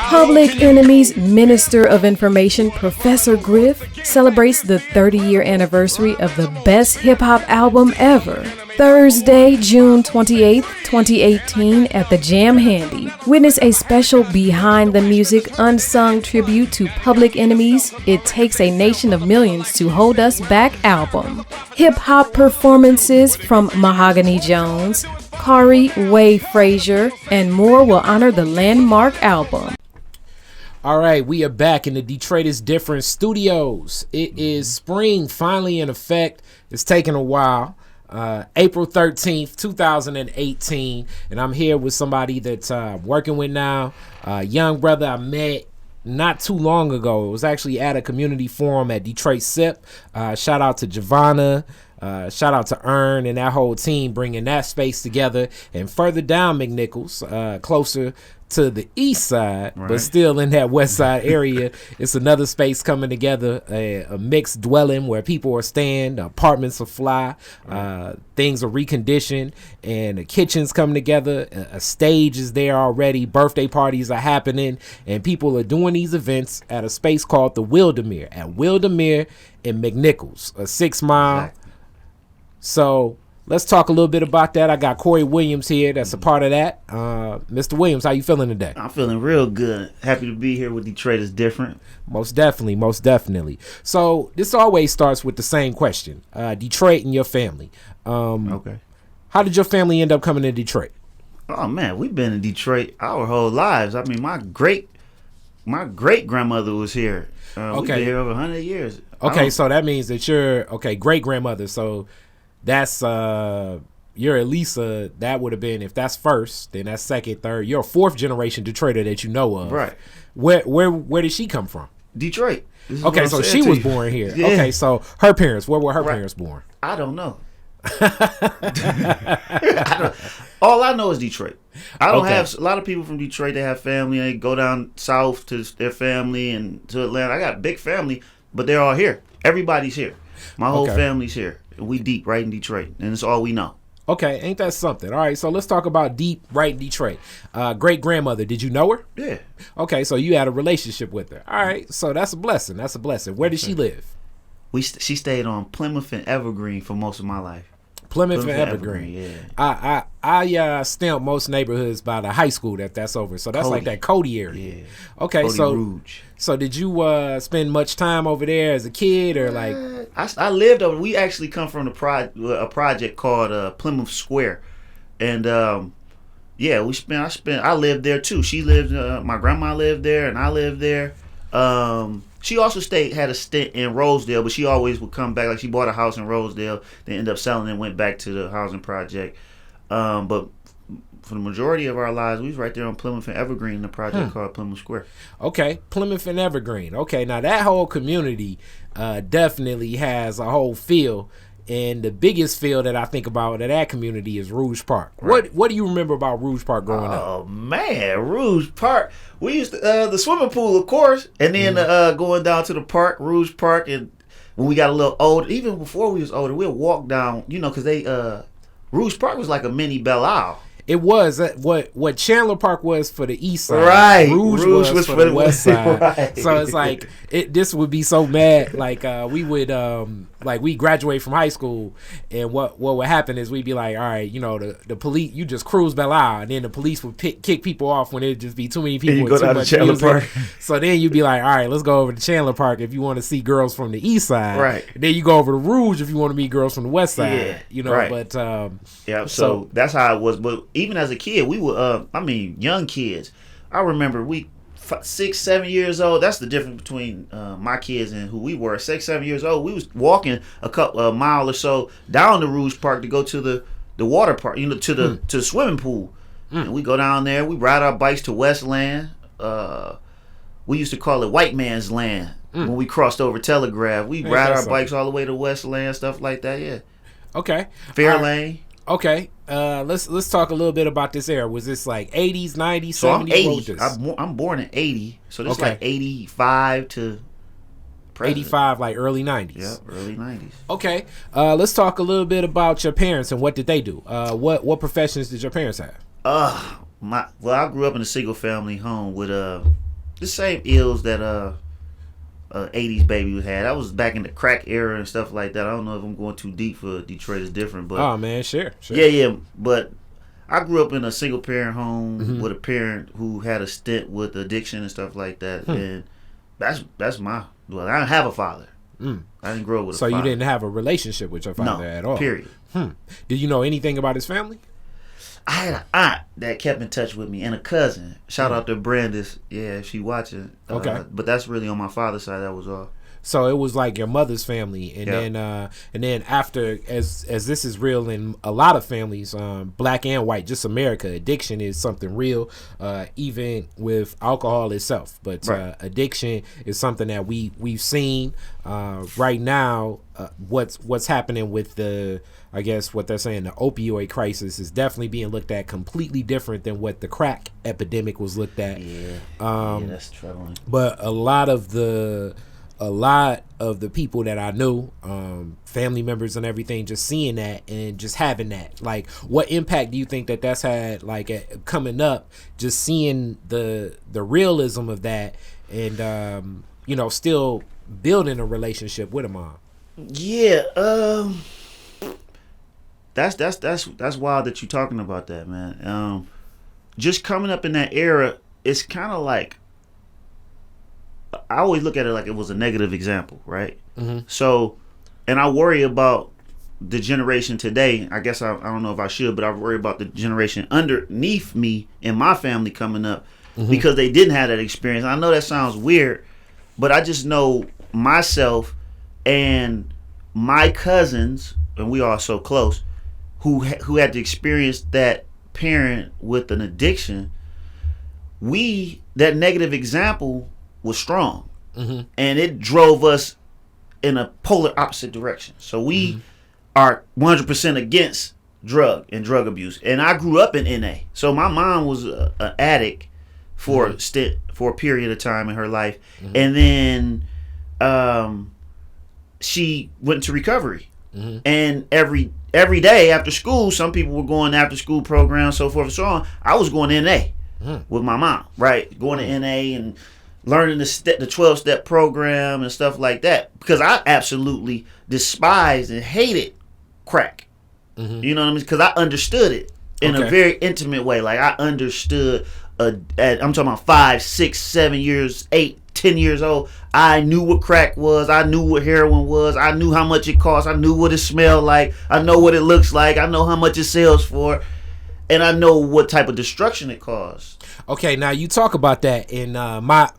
Public Enemy's Minister of Information, Professor Griff, celebrates the 30-year anniversary of the best hip-hop album ever. Thursday, June 28th, 2018, at the Jam Handy. Witness a special Behind the Music unsung tribute to Public Enemy's It Takes a Nation of Millions to Hold Us Back album. Hip-hop performances from Mahogany Jones, Kari Way Frazier, and more will honor the landmark album. All right, we are back in the Detroit is Different studios. It is spring finally in effect. It's taken a while. April 13th, 2018, and I'm here with somebody that's working with now. Young brother I met not too long ago. It was actually at a community forum at Detroit SIP. Shout out to Giovanna. Shout out to Ern and that whole team bringing that space together. And further down McNichols, closer to the east side, right, but still in that west side area, it's another space coming together, a mixed dwelling where people are staying, the apartments are fly, things are reconditioned, and the kitchen's coming together, a stage is there already, birthday parties are happening, and people are doing these events at a space called the Wildemere, at Wildemere in McNichols, a 6 mile. Exactly. So let's talk a little bit about that. I got Corey Williams here that's a part of that. Mr. Williams, how you feeling today? I'm feeling real good. Happy to be here with Detroit is Different. Most definitely. So this always starts with the same question. Detroit and your family. Okay. How did your family end up coming to Detroit? Oh, man, we've been in Detroit our whole lives. I mean, my great grandmother was here. Okay. We've been here over 100 years. Okay, so that means that you're, great grandmother. So that's you're at least that would have been, if that's first, then that's second, third. You're a fourth generation Detroiter that you know of. Right. Where did she come from? Detroit. Okay, so she was born here. Yeah. Okay, so her parents, where were her parents born? I don't know. All I know is Detroit. I don't have a lot of people from Detroit. They have family. They go down south to their family and to Atlanta. I got a big family, but they're all here. Everybody's here. My whole family's here. We deep right in Detroit, and it's all we know. Okay, ain't that something? All right, so let's talk about deep right in Detroit. Great grandmother, did you know her? Yeah. Okay, so you had a relationship with her. All right, so that's a blessing. Where did she live? She stayed on Plymouth and Evergreen for most of my life. Plymouth and Evergreen. Yeah. I stamp most neighborhoods by the high school that's over. So that's Cody. Like that Cody area. Yeah. Okay, Cody, so Rouge. So did you spend much time over there as a kid or like? I lived over. We actually come from a project called Plymouth Square, and I lived there too. She lived. My grandma lived there, and I lived there. She also had a stint in Rosedale, but she always would come back. Like she bought a house in Rosedale, then ended up selling and went back to the housing project. But for the majority of our lives, we was right there on Plymouth and Evergreen in the project called Plymouth Square. Okay, Plymouth and Evergreen. Okay, now that whole community definitely has a whole feel. And the biggest feel that I think about in that community is Rouge Park. Right. What do you remember about Rouge Park growing up? Oh, man, Rouge Park. We used to, the swimming pool, of course, and then going down to the park, Rouge Park. And when we got a little older, even before we was older, we'd walk down, because Rouge Park was like a mini Belle Isle. It was what Chandler Park was for the east side. Right. Rouge was for the west side. Right. So it's like this would be so mad. Like we would we graduate from high school, and what would happen is we'd be like, all right, the police, you just cruise Belle Isle, and then the police would kick people off when it'd just be too many people. And you go down to Chandler music. Park. So then you'd be like, all right, let's go over to Chandler Park if you want to see girls from the east side. Right. And then you go over to Rouge if you want to meet girls from the west side. Yeah. Right. But so that's how it was. But even as a kid, we were, young kids. I remember 6, 7 years old. That's the difference between my kids and who we were. 6, 7 years old. We was walking a mile or so down the Rouge Park to go to the water park, to the swimming pool. And we go down there. We ride our bikes to Westland. We used to call it White Man's Land when we crossed over Telegraph. We ride our bikes all the way to Westland, stuff like that. Yeah. Okay. Fairlane. Okay, let's talk a little bit about this era. Was this like 80s, 90s, so 70s? I'm 80. I'm born in 80, so this is like 85 to present. 85, like early 90s. Yeah, early 90s. Okay, let's talk a little bit about your parents and what did they do? What professions did your parents have? I grew up in a single family home with the same ills that 80s baby had. That was back in the crack era and stuff like that. I don't know if I'm going too deep for Detroit is different, but oh man, sure. Yeah, but I grew up in a single parent home with a parent who had a stint with addiction and stuff like that, and that's my. Well, I don't have a father. I didn't grow up with a father. So you didn't have a relationship with your father at all? Period. Did you know anything about his family? I had an aunt that kept in touch with me and a cousin. Shout out to Brandis. Yeah, she watching. Okay. But that's really on my father's side. That was all. So it was like your mother's family, and then after, as this is real in a lot of families, black and white, just America, addiction is something real, even with alcohol itself. But addiction is something that we've seen right now. What's happening with the, I guess what they're saying, the opioid crisis is definitely being looked at completely different than what the crack epidemic was looked at. Yeah, that's troubling. But a lot of the people that I knew, family members and everything, just seeing that and just having that, like, what impact do you think that that's had, like, coming up, just seeing the realism of that, and still building a relationship with a mom? Yeah, that's wild that you're talking about that, man. Just coming up in that era, it's kind of like, I always look at it like it was a negative example, right? So, and I worry about the generation today. I guess I don't know if I should, but I worry about the generation underneath me and my family coming up because they didn't have that experience. I know that sounds weird, but I just know myself and my cousins, and we are so close, who had to experience that parent with an addiction. That negative example was strong, and it drove us in a polar opposite direction. So we are 100% against drug abuse, and I grew up in NA. So my mom was an addict for a period of time in her life, and then she went into recovery. And every day after school, some people were going after school programs, so forth and so on. I was going to NA with my mom, right? Going to NA and learning the 12-step program and stuff like that, because I absolutely despised and hated crack. You know what I mean? Because I understood it in a very intimate way. Like, I understood, I'm talking about 5, 6, 7 years, 8, 10 years old. I knew what crack was. I knew what heroin was. I knew how much it cost. I knew what it smelled like. I know what it looks like. I know how much it sells for. And I know what type of destruction it caused. Okay, now you talk about that, and my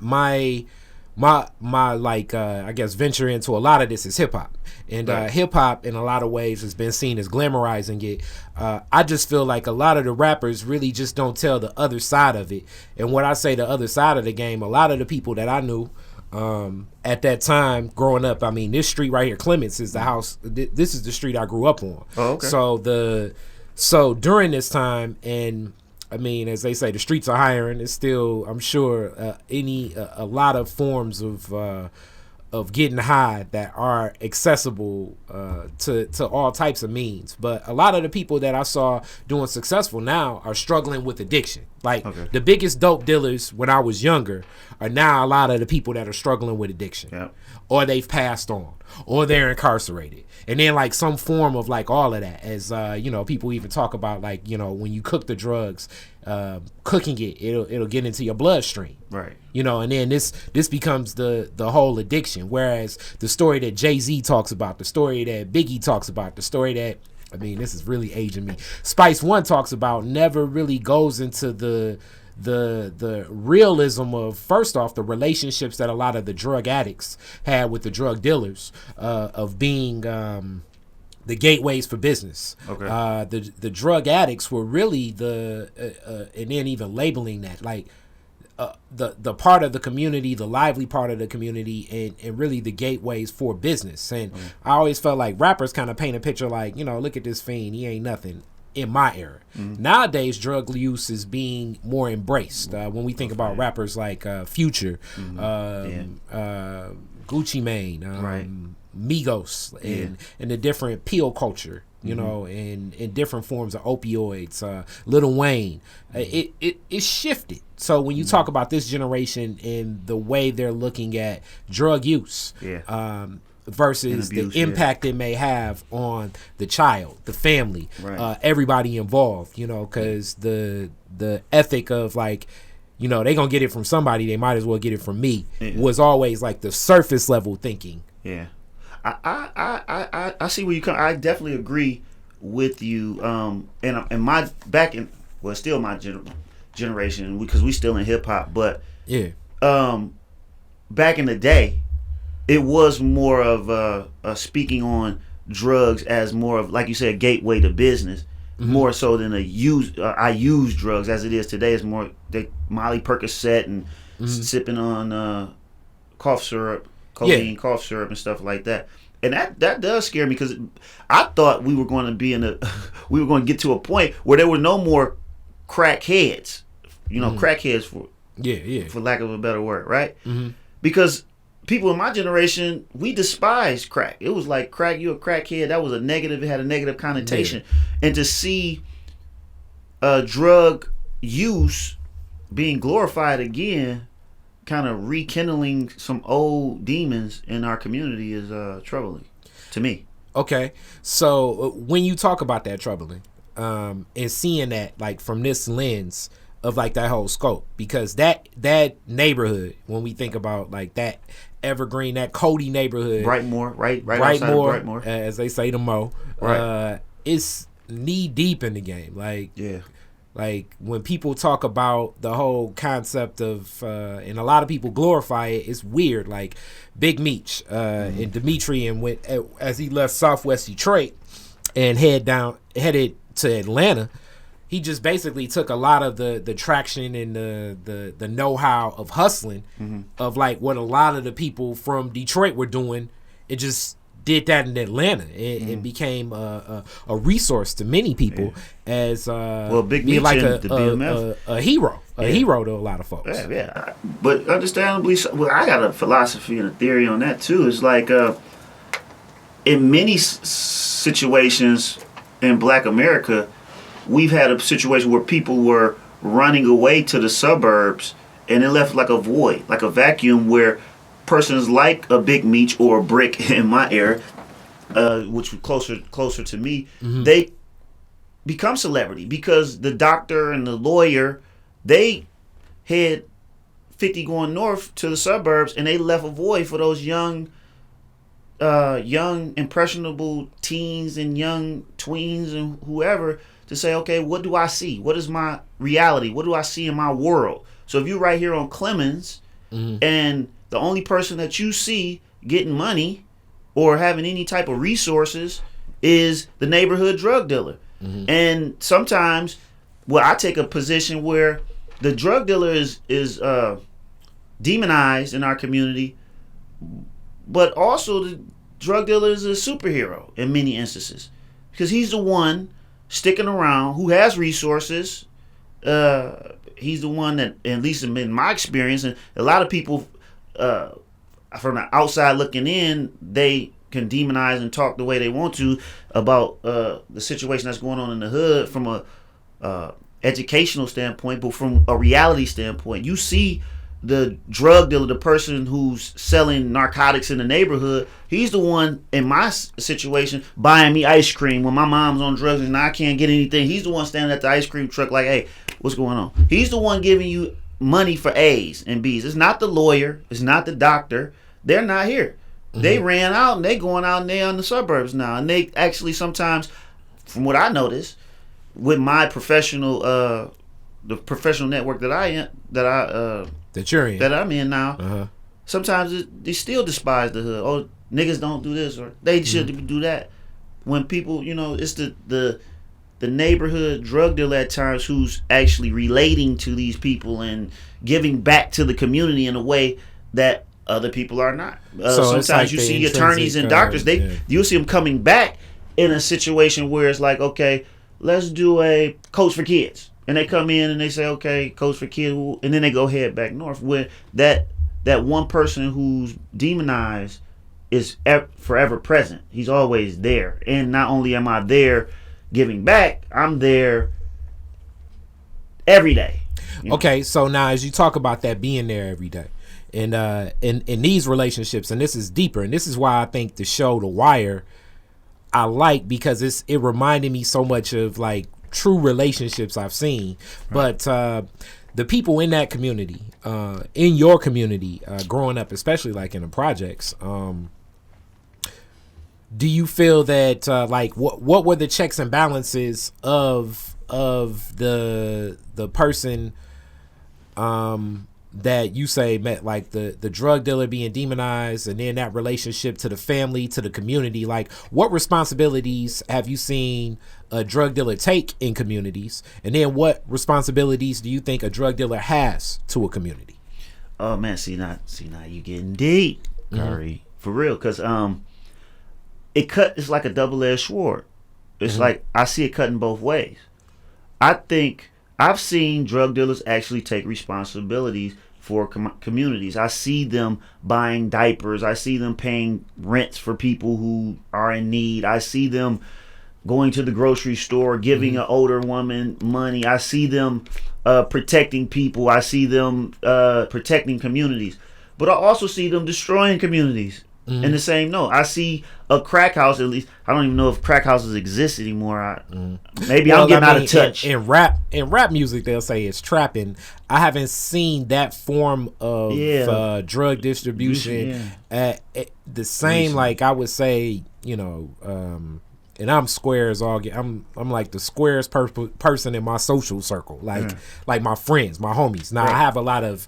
like I guess venture into a lot of this is hip hop, and hip hop in a lot of ways has been seen as glamorizing it. I just feel like a lot of the rappers really just don't tell the other side of it. And when I say the other side of the game, a lot of the people that I knew at that time growing up, I mean, this street right here, Clements, is the house. This is the street I grew up on. Oh, okay. So during this time, and I mean, as they say, the streets are hiring. It's still, I'm sure, a lot of forms of getting high that are accessible to all types of means. But a lot of the people that I saw doing successful now are struggling with addiction. Like, the biggest dope dealers when I was younger are now a lot of the people that are struggling with addiction, or they've passed on, or they're incarcerated. And then, like, some form of, like, all of that, as people even talk about, like, when you cook the drugs, cooking it'll get into your bloodstream, right? And then this becomes the whole addiction. Whereas the story that Jay-Z talks about, the story that Biggie talks about, the story that, I mean, this is really aging me, Spice One talks about, never really goes into the realism of, first off, the relationships that a lot of the drug addicts had with the drug dealers, of being the gateways for business. The drug addicts were really and then even labeling that, like, the part of the community, the lively part of the community, and really the gateways for business. And I always felt like rappers kind of paint a picture like, look at this fiend, he ain't nothing. In my era, nowadays drug use is being more embraced. When we think about rappers like Future, Gucci Mane, Migos, and the different peel culture you know, in different forms of opioids, Lil Wayne. It shifted. So when you talk about this generation and the way they're looking at drug use, versus abuse, the impact it may have on the child, the family, everybody involved, you know, because the ethic of like, you know, they gonna get it from somebody, they might as well get it from me, was always like the surface level thinking. Yeah, I see where you come. I definitely agree with you. And my back in, well, still my generation, because we still in hip hop, but back in the day, it was more of speaking on drugs as more of, like you said, a gateway to business, more so than I use drugs as it is today. It's more Molly Percocet and sipping on cough syrup, codeine, cough syrup, and stuff like that. And that does scare me, because I thought we were going to be we were going to get to a point where there were no more crackheads, you know, crackheads for lack of a better word, right? Because people in my generation, we despised crack. It was like, crack, you a crackhead. That was a negative. It had a negative connotation. And to see drug use being glorified again, kind of rekindling some old demons in our community, is troubling to me. Okay, so when you talk about that troubling, and seeing that like from this lens of like that whole scope, because that neighborhood, when we think about like that Evergreen, that Cody neighborhood, Brightmoor, right outside of Brightmoor, as they say to Mo, it's knee deep in the game. Like when people talk about the whole concept of, and a lot of people glorify it, it's weird. Like Big Meech and Dimitri, and went as he left Southwest Detroit and headed to Atlanta. He just basically took a lot of the traction and the know-how of hustling, of like what a lot of the people from Detroit were doing. It just did that in Atlanta. It became a resource to many people as Big Meech like a hero, hero to a lot of folks. Yeah. But understandably, I got a philosophy and a theory on that too. It's like in many situations in Black America, we've had a situation where people were running away to the suburbs, and it left like a void, like a vacuum, where persons like a Big Meech or a Brick in my era, which was closer to me, they become celebrity because the doctor and the lawyer, they had 50 going north to the suburbs, and they left a void for those young impressionable teens and young tweens and whoever, to say, okay, what do I see? What is my reality? What do I see in my world? So if you're right here on Clemens, and the only person that you see getting money or having any type of resources is the neighborhood drug dealer. And sometimes, I take a position where the drug dealer is demonized in our community, but also the drug dealer is a superhero in many instances, because he's the one sticking around who has resources. He's the one that, at least in my experience, and a lot of people from the outside looking in, they can demonize and talk the way they want to about the situation that's going on in the hood from a educational standpoint, but from a reality standpoint, you see the drug dealer, the person who's selling narcotics in the neighborhood, he's the one in my situation buying me ice cream when my mom's on drugs and I can't get anything. He's the one standing at the ice cream truck like, hey, what's going on? He's the one giving you money for A's and B's. It's not the lawyer. It's not the doctor. They're not here. They ran out and they going out and they in the suburbs now. And they actually sometimes, from what I noticed, with my professional, the professional network that I'm in now, sometimes they still despise the hood. Oh, niggas don't do this, or they should do that. When people, it's the neighborhood drug dealer at times who's actually relating to these people and giving back to the community in a way that other people are not. Sometimes like you see attorneys and doctors, you'll see them coming back in a situation where it's like, okay, let's do a coach for kids. And they come in and they say, okay, coach for kids, and then they go head back north. Where that one person who's demonized is forever present. He's always there. And not only am I there giving back, I'm there every day. Okay, so now as you talk about that being there every day, and in these relationships, and this is deeper, and this is why I think the show The Wire I like, because it reminded me so much of like true relationships I've seen. Right. But the people in that community, in your community, growing up, especially like in the projects, do you feel that like what were the checks and balances of the person that you say met, like the drug dealer being demonized, and then that relationship to the family, to the community? Like, what responsibilities have you seen a drug dealer take in communities, and then what responsibilities do you think a drug dealer has to a community? Oh man, see now you getting deep, Curry, for real, because it's like a double-edged sword. It's like I see it cutting both ways. I think I've seen drug dealers actually take responsibilities for communities. I see them buying diapers. I see them paying rents for people who are in need. I see them going to the grocery store, giving an older woman money. I see them protecting people. I see them protecting communities. But I also see them destroying communities. In the same note, I see a crack house. At least I don't even know if crack houses exist anymore. Maybe I'm getting out of touch. In rap music, they'll say it's trapping. I haven't seen that form of drug distribution at the same. Like I would say, and I'm square as all get. I'm like the squarest person in my social circle. Like my friends, my homies. Now I have a lot of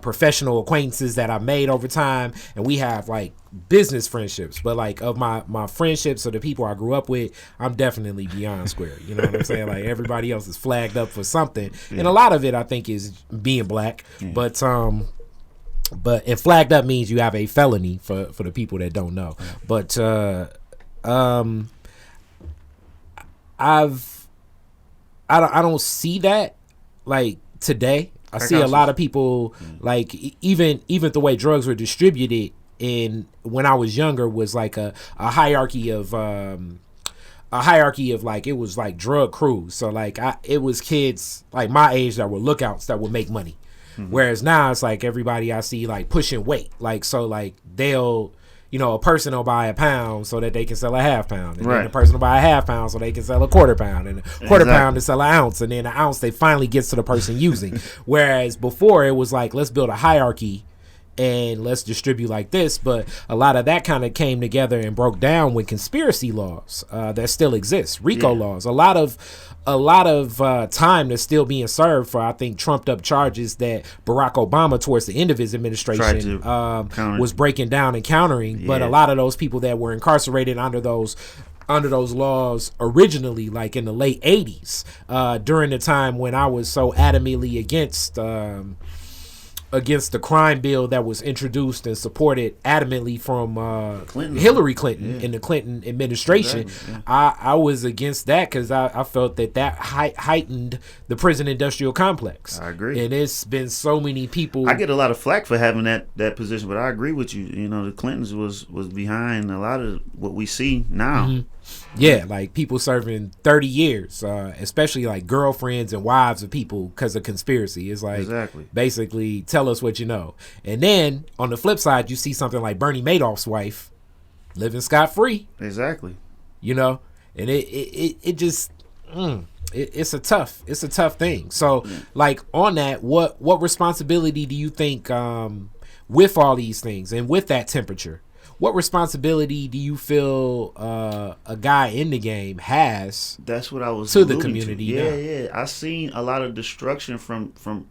professional acquaintances that I made over time, and we have like business friendships. But like of my friendships or the people I grew up with, I'm definitely beyond square. You know what I'm saying? Like everybody else is flagged up for something, and a lot of it I think is being black. But and flagged up means you have a felony for the people that don't know. But I don't see that like today. I see a lot of people like even the way drugs were distributed in when I was younger was like a hierarchy of like, it was like drug crews. So like it was kids like my age that were lookouts that would make money. Whereas now it's like everybody I see like pushing weight. Like so like they'll a person will buy a pound so that they can sell a half pound. And then a person will buy a half pound so they can sell a quarter pound. And a quarter pound to sell an ounce. And then an ounce they finally gets to the person using. Whereas before it was like, let's build a hierarchy and let's distribute like this. But a lot of that kind of came together and broke down with conspiracy laws that still exist. RICO laws. A lot of time that's still being served for, I think, trumped up charges that Barack Obama towards the end of his administration was breaking down and countering. But a lot of those people that were incarcerated under those laws originally, like in the late 80s, during the time when I was so adamantly against the crime bill that was introduced and supported adamantly from Hillary Clinton in the Clinton administration. Exactly. I was against that because I felt that heightened the prison industrial complex. I agree. And it's been so many people. I get a lot of flack for having that position, but I agree with you. The Clintons was behind a lot of what we see now. Yeah, like people serving 30 years, especially like girlfriends and wives of people because of conspiracy. It's like basically tell us what you know. And then on the flip side, you see something like Bernie Madoff's wife living scot-free. Exactly. And it just it's a tough thing. So like on that, what responsibility do you think with all these things and with that temperature? What responsibility do you feel a guy in the game has? That's what I was to the community. Yeah. I seen a lot of destruction from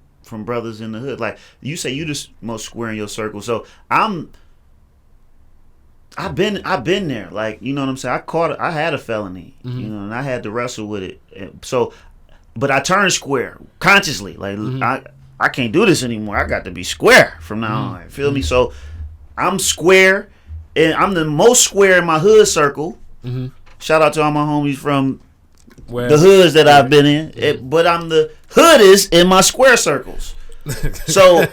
brothers in the hood. Like you say, you the most square in your circle. So I've been there. Like you know what I'm saying. I had a felony. And I had to wrestle with it. So, but I turned square consciously. Like I can't do this anymore. I got to be square from now on. Feel me? So I'm square. And I'm the most square in my hood circle. Shout out to all my homies from the hoods that I've been in. But I'm the hoodest in my square circles. So,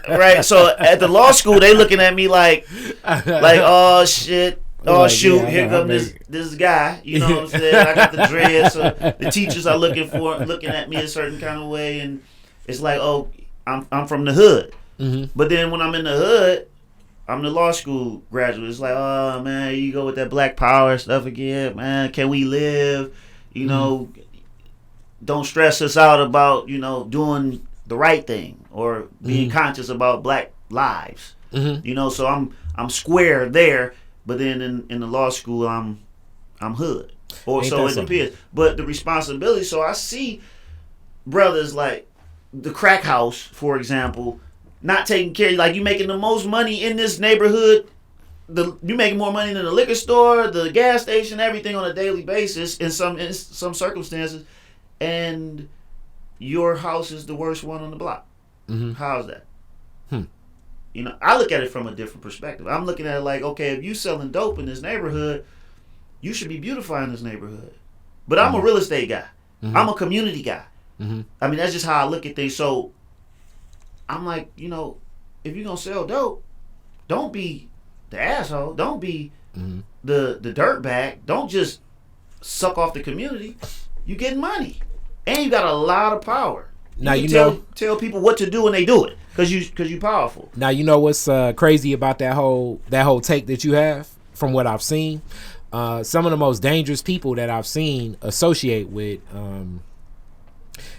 right. So at the law school, they looking at me like, oh shit. Oh like, shoot! Yeah, here comes this guy. You know what I'm saying? I got the dreads. So the teachers are looking at me a certain kind of way, and it's like, oh, I'm from the hood. Mm-hmm. But then when I'm in the hood, I'm the law school graduate. It's like, oh man, you go with that black power stuff again, man. Can we live? You know, don't stress us out about doing the right thing or being conscious about black lives. Mm-hmm. So I'm square there. But then in the law school, I'm hood, or ain't so it appears. But the responsibility. So I see brothers like the crack house, for example, not taking care. Like you making the most money in this neighborhood. You making more money than the liquor store, the gas station, everything on a daily basis in some circumstances, and your house is the worst one on the block. Mm-hmm. How's that? I look at it from a different perspective. I'm looking at it like, okay, if you selling dope in this neighborhood, you should be beautifying this neighborhood. But I'm a real estate guy. Mm-hmm. I'm a community guy. Mm-hmm. I mean, that's just how I look at things. So I'm like, if you're going to sell dope, don't be the asshole. Don't be the dirtbag. Don't just suck off the community. You getting money. And you got a lot of power. Now tell people what to do when they do it. Cause you powerful. Now you know what's crazy about that whole take that you have. From what I've seen, some of the most dangerous people that I've seen associate with.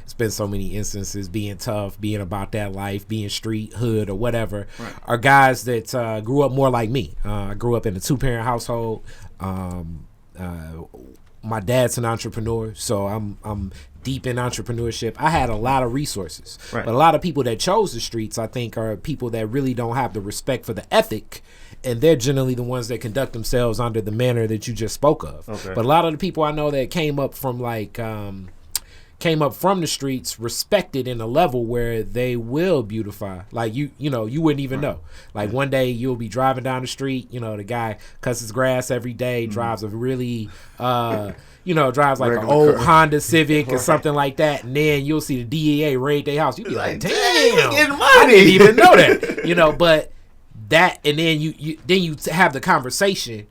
It's been so many instances being tough, being about that life, being street, hood, or whatever. Right. Are guys that grew up more like me. I grew up in a 2-parent household. My dad's an entrepreneur, so I'm deep in entrepreneurship. I had a lot of resources, right. But a lot of people that chose the streets, I think, are people that really don't have the respect for the ethic, and they're generally the ones that conduct themselves under the manner that you just spoke of. Okay. But a lot of the people I know that came up from the streets respected in a level where they will beautify. Like you wouldn't even know. Like one day you'll be driving down the street, the guy cuts his grass every day, drives a really drives like an old Honda Civic or something like that, and then you'll see the DEA raid their house. You'll be like, damn, I didn't even know that. But that, and then you have the conversation,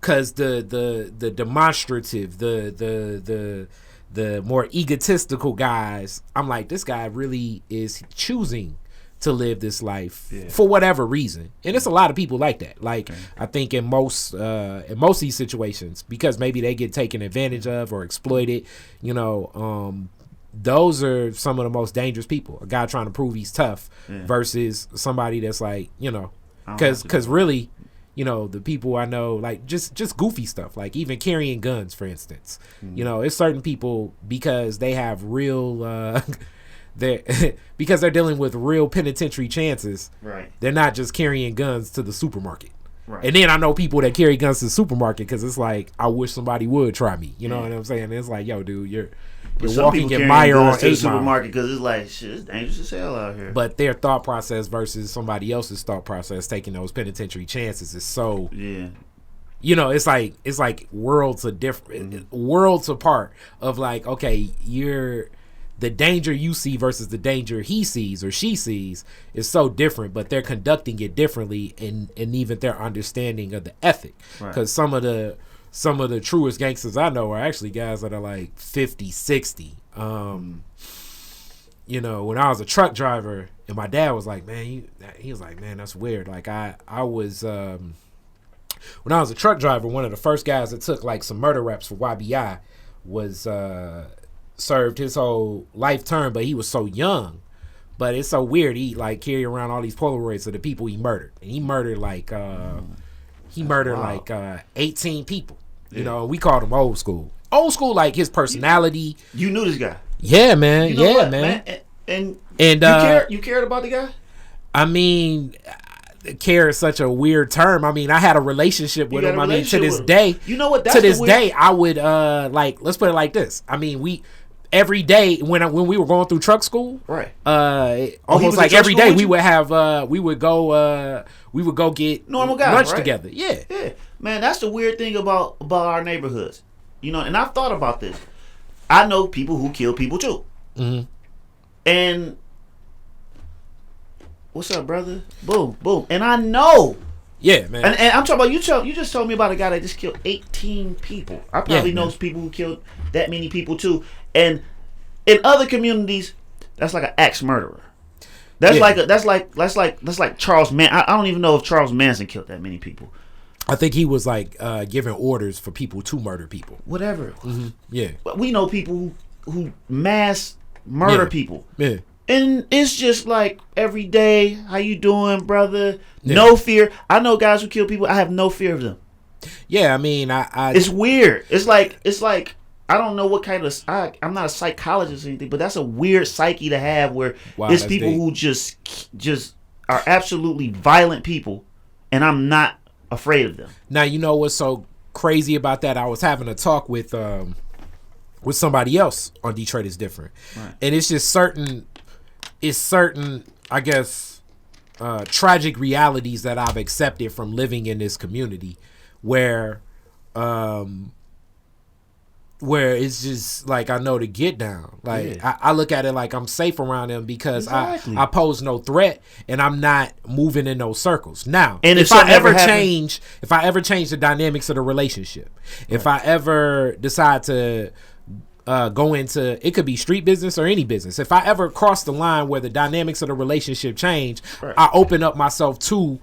because the demonstrative, the more egotistical guys, I'm like, this guy really is choosing to live this life for whatever reason, and it's a lot of people like that. Like I think in most of these situations, because maybe they get taken advantage of or exploited, those are some of the most dangerous people. A guy trying to prove he's tough versus somebody that's like, because really, the people I know, like just goofy stuff, like even carrying guns, for instance. It's certain people, because they have real because they're dealing with real penitentiary chances. Right. They're not just carrying guns to the supermarket. Right. And then I know people that carry guns to the supermarket because it's like, I wish somebody would try me. You know what I'm saying? It's like, yo, dude, you're walking in Meyer on 8 Mile. Supermarket because it's like, shit, it's dangerous as hell out here. But their thought process versus somebody else's thought process, taking those penitentiary chances, is so it's like worlds apart of like, okay, the danger you see versus the danger he sees or she sees is so different, but they're conducting it differently, and even their understanding of the ethic. Because some of the truest gangsters I know are actually guys that are like 50, 60. When I was a truck driver, and my dad was like, man, he was like, man, that's weird. Like I was when I was a truck driver, one of the first guys that took like some murder raps for YBI was served his whole life term, but he was so young. But it's so weird, he like carried around all these Polaroids of the people he murdered, and he murdered like 18 people. We called him old school, like his personality. You knew this guy? Yeah, man. Man. And you cared about the guy? I mean, care is such a weird term. I mean, I had a relationship with him. I mean, to this day, you know what? To this day, I would let's put it like this. I mean, every day when we were going through truck school, right? Almost like every day we would go get normal guys, lunch right? together. Yeah, man, that's the weird thing about our neighborhoods, And I've thought about this. I know people who kill people too, and what's up, brother? Boom, boom. And I know. Yeah, man. And I'm talking about you just told me about a guy that just killed 18 people. I probably know people who killed that many people too. And in other communities, that's like an axe murderer. That's like Charles Manson. I don't even know if Charles Manson killed that many people. I think he was like giving orders for people to murder people. Whatever. Mm-hmm. Yeah. But we know people who mass murder people. Yeah. And it's just like every day, how you doing, brother? Yeah. No fear. I know guys who kill people. I have no fear of them. Yeah, I mean, it's weird. It's like I don't know what kind of. I'm not a psychologist or anything, but that's a weird psyche to have where it's people who just are absolutely violent people, and I'm not afraid of them. Now, you know what's so crazy about that? I was having a talk with somebody else on Detroit is Different, right. And it's just certain, I guess, tragic realities that I've accepted from living in this community, where it's just like I know to get down. Like I look at it like I'm safe around them because I pose no threat and I'm not moving in those circles. Now, and if I ever change the dynamics of the relationship, if I ever decide to go into, it could be street business or any business. If I ever cross the line where the dynamics of the relationship change, I open up myself to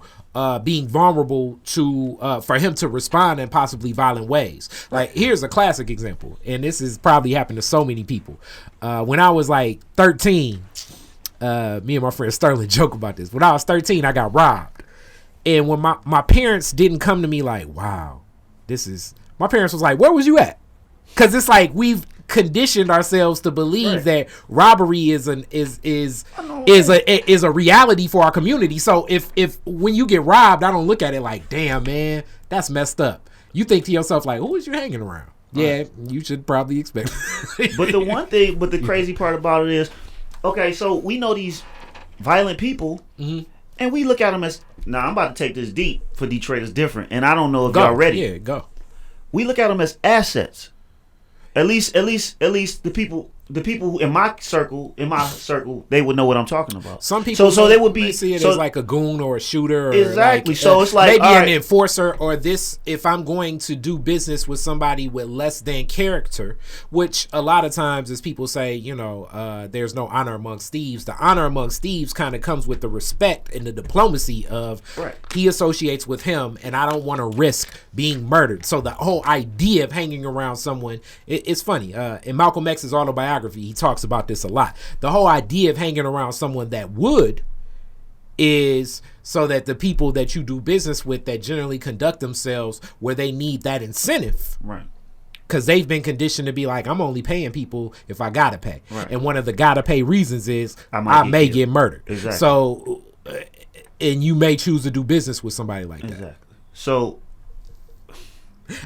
being vulnerable to for him to respond in possibly violent ways. Like, here's a classic example, and this has probably happened to so many people. When I was like 13, me and my friend Sterling joke about this. When I was 13, I got robbed, and when my parents didn't come to me like, "Wow, my parents was like, "Where was you at?" Because it's like we've conditioned ourselves to believe that robbery is a reality for our community. So if when you get robbed, I don't look at it like, damn, man, that's messed up. You think to yourself like, who is you hanging around? Yeah, you should probably expect. But the crazy part about it is, okay, so we know these violent people, and we look at them as, I'm about to take this deep for Detroit is Different, and I don't know if y'all ready. Yeah, go. We look at them as assets. At least the people who in my circle, they would know what I'm talking about. Some people, they see it as like a goon or a shooter, or exactly. Like, so it's like maybe an enforcer, or this. If I'm going to do business with somebody with less than character, which a lot of times, as people say, there's no honor amongst thieves. The honor amongst thieves kind of comes with the respect and the diplomacy of he associates with him, and I don't want to risk being murdered. So the whole idea of hanging around someone, it's funny. In Malcolm X's autobiography, he talks about this a lot. The whole idea of hanging around someone that would is so that the people that you do business with that generally conduct themselves where they need that incentive. Right. Because they've been conditioned to be like, I'm only paying people if I gotta pay. Right. And one of the gotta pay reasons is I may get murdered. Exactly. So, and you may choose to do business with somebody like that. Exactly. So,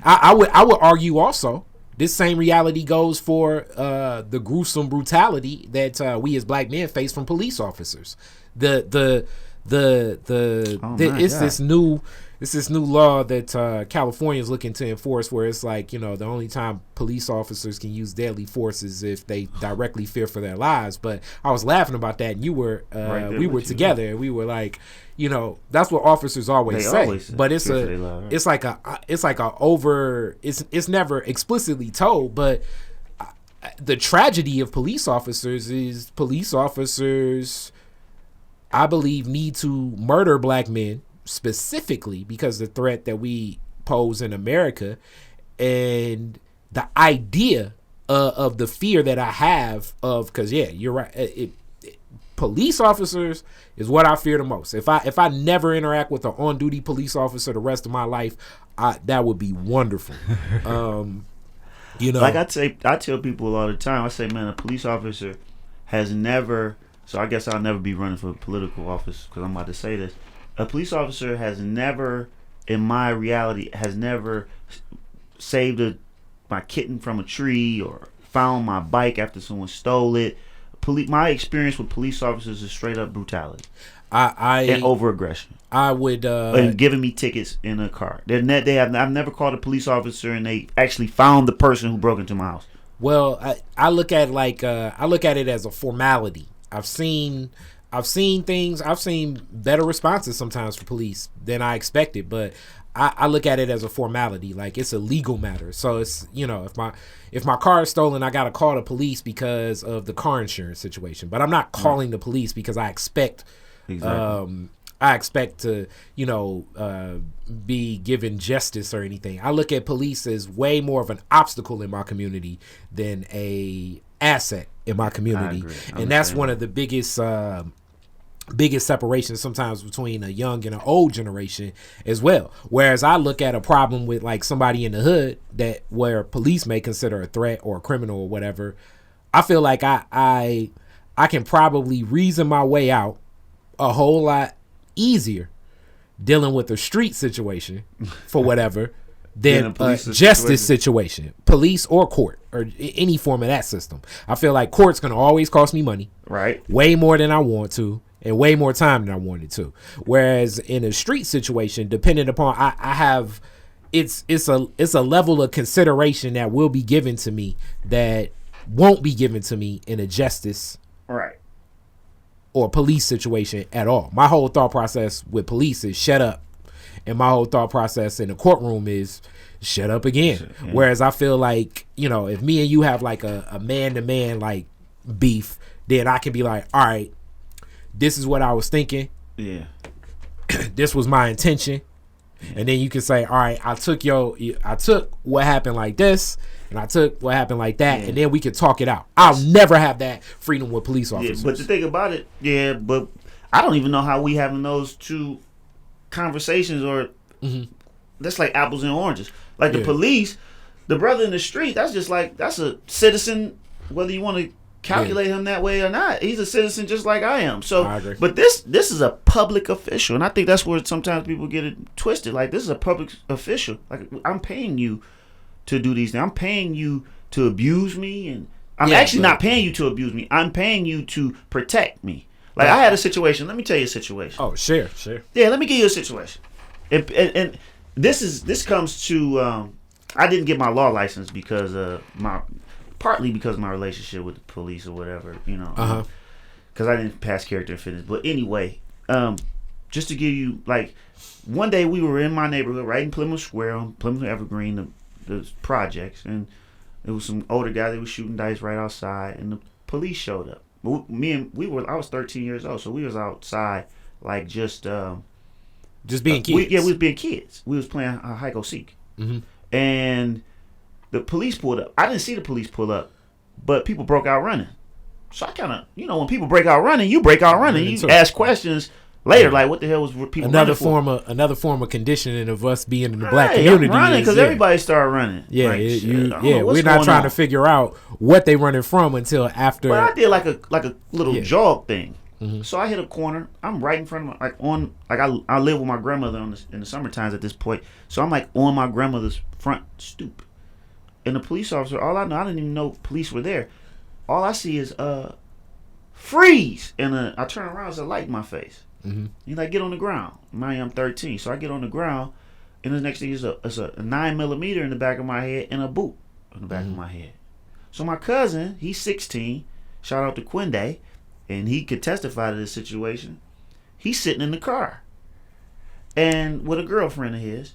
I would argue also, this same reality goes for the gruesome brutality that we as black men face from police officers. This new law that California is looking to enforce, where it's like, the only time police officers can use deadly force is if they directly fear for their lives. But I was laughing about that, and we were together, and we were like, that's what officers always say. But it's never explicitly told. But the tragedy of police officers is police officers, I believe, need to murder black men specifically because the threat that we pose in America, and the idea of the fear that I have of, because you're right, police officers is what I fear the most. If I never interact with an on-duty police officer the rest of my life, that would be wonderful. Like I tell people all the time, I say, man, a police officer has never, so I guess I'll never be running for political office because I'm about to say this. A police officer has never, in my reality, saved my kitten from a tree or found my bike after someone stole it. My experience with police officers is straight up brutality and over-aggression. I would and giving me tickets in a car. I've never called a police officer and they actually found the person who broke into my house. Well, I look at it as a formality. I've seen I've seen things. I've seen better responses sometimes for police than I expected, but I look at it as a formality. Like, it's a legal matter. So it's, if my car is stolen, I got to call the police because of the car insurance situation. But I'm not calling the police because I expect to, be given justice or anything. I look at police as way more of an obstacle in my community than a asset in my community. And that's one of the biggest separations sometimes between a young and an old generation as well. Whereas I look at a problem with like somebody in the hood where police may consider a threat or a criminal or whatever, I feel like I can probably reason my way out a whole lot easier dealing with a street situation for whatever than a justice situation, police or court or any form of that system. I feel like court's going to always cost me money, right? Way more than I want to, and way more time than I wanted to. Whereas in a street situation, depending upon I have, it's a level of consideration that will be given to me that won't be given to me in a justice or police situation at all. My whole thought process with police is shut up, and my whole thought process in the courtroom is shut up again. Yeah. Whereas I feel like, if me and you have like a man-to-man like beef, then I can be like, all right, this is what I was thinking. Yeah. This was my intention. Yeah. And then you can say, all right, I took what happened like this, and I took what happened like that, and then we can talk it out. I'll never have that freedom with police officers. Yeah, but the thing about it, but I don't even know how we having those two conversations, or that's like apples and oranges. Like the police, the brother in the street, that's a citizen, whether you want to calculate him that way or not. He's a citizen just like I am. So, but this is a public official, and I think that's where sometimes people get it twisted. Like, this is a public official. Like, I'm paying you to do these things. I'm paying you to abuse me, and I'm actually not paying you to abuse me. I'm paying you to protect me. Like, I had a situation. Let me tell you a situation. Oh, sure. Yeah, let me give you a situation. And this comes to I didn't get my law license because partly because of my relationship with the police or whatever, because I didn't pass character and fitness. But anyway, just to give you, like, one day we were in my neighborhood, right in Plymouth Square, on Plymouth Evergreen, the projects, and there was some older guy that was shooting dice right outside, and the police showed up. I was 13 years old, so we was outside, like, just being kids. We was being kids. We was playing hide go seek, and the police pulled up. I didn't see the police pull up, but people broke out running. So I kind of, when people break out running, you break out running. You ask questions later, like, what the hell was people another running for? Another form of conditioning of us being in the black community. I'm running because everybody started running. Yeah, like, we're not trying to figure out what they running from until after. But I did like a little jog thing. So I hit a corner. I'm right in front of I live with my grandmother in the summer times at this point. So I'm like on my grandmother's front stoop. And the police officer, all I know, I didn't even know police were there. All I see is freeze, and I turn around, there's a light in my face. He's like, get on the ground. Mind you, I'm 13, so I get on the ground, and the next thing is a 9mm in the back of my head and a boot in the back of my head. So my cousin, he's 16. Shout out to Quinde, and he could testify to this situation. He's sitting in the car, and with a girlfriend of his,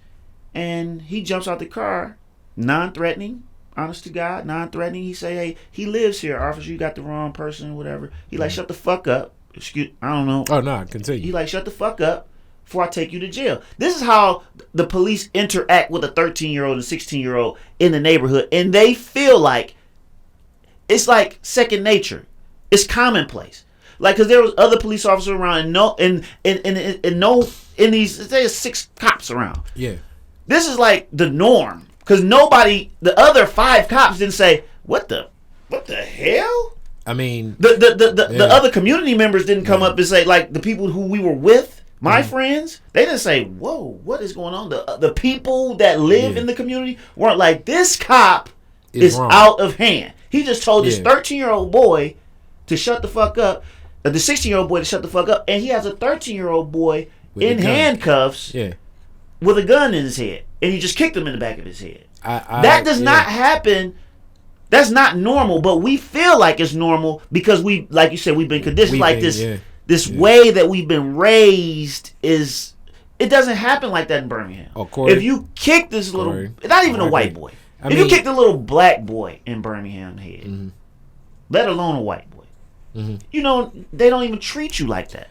and he jumps out the car, non-threatening. Honest to God, non-threatening. He say, hey, he lives here, officer. You got the wrong person, whatever. He like, shut the fuck up. Excuse, I don't know. Oh, no, continue. He like, shut the fuck up before I take you to jail. This is how the police interact with a 13-year-old and 16-year-old in the neighborhood, and they feel like it's like second nature. It's commonplace. Like, because there was other police officers around, and there's 6 cops around. Yeah. This is like the norm. Because the other 5 cops didn't say, what the hell? I mean, the other community members didn't come up and say, like, the people who we were with, my friends, they didn't say, whoa, what is going on? The people that live in the community weren't like, this cop is out of hand. He just told this 13-year-old boy to shut the fuck up, the 16-year-old boy to shut the fuck up, and he has a 13-year-old boy in handcuffs with a gun in his head. And he just kicked him in the back of his head. That does not happen. That's not normal, but we feel like it's normal because we, like you said, we've been conditioned like this. this way that we've been raised is, it doesn't happen like that in Birmingham. Oh, Corey. If you kick this little, not even a white boy, if you kick the little black boy in Birmingham head, let alone a white boy, you know, they don't even treat you like that.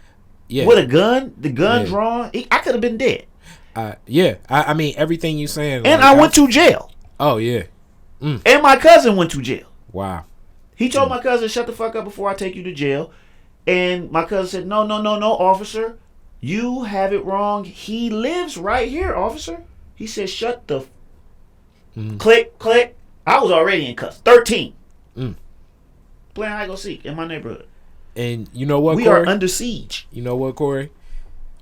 Yeah. With a gun, the gun drawn, I could have been dead. I mean, everything you saying. And I went to jail. Oh, yeah. And my cousin went to jail. Wow. He told my cousin, shut the fuck up before I take you to jail. And my cousin said, no, officer. You have it wrong. He lives right here, officer. He said, shut the... Click, click. I was already in cuffs. 13. Playing hide go seek in my neighborhood. And you know what, We Corey? are under siege. You know what, Corey?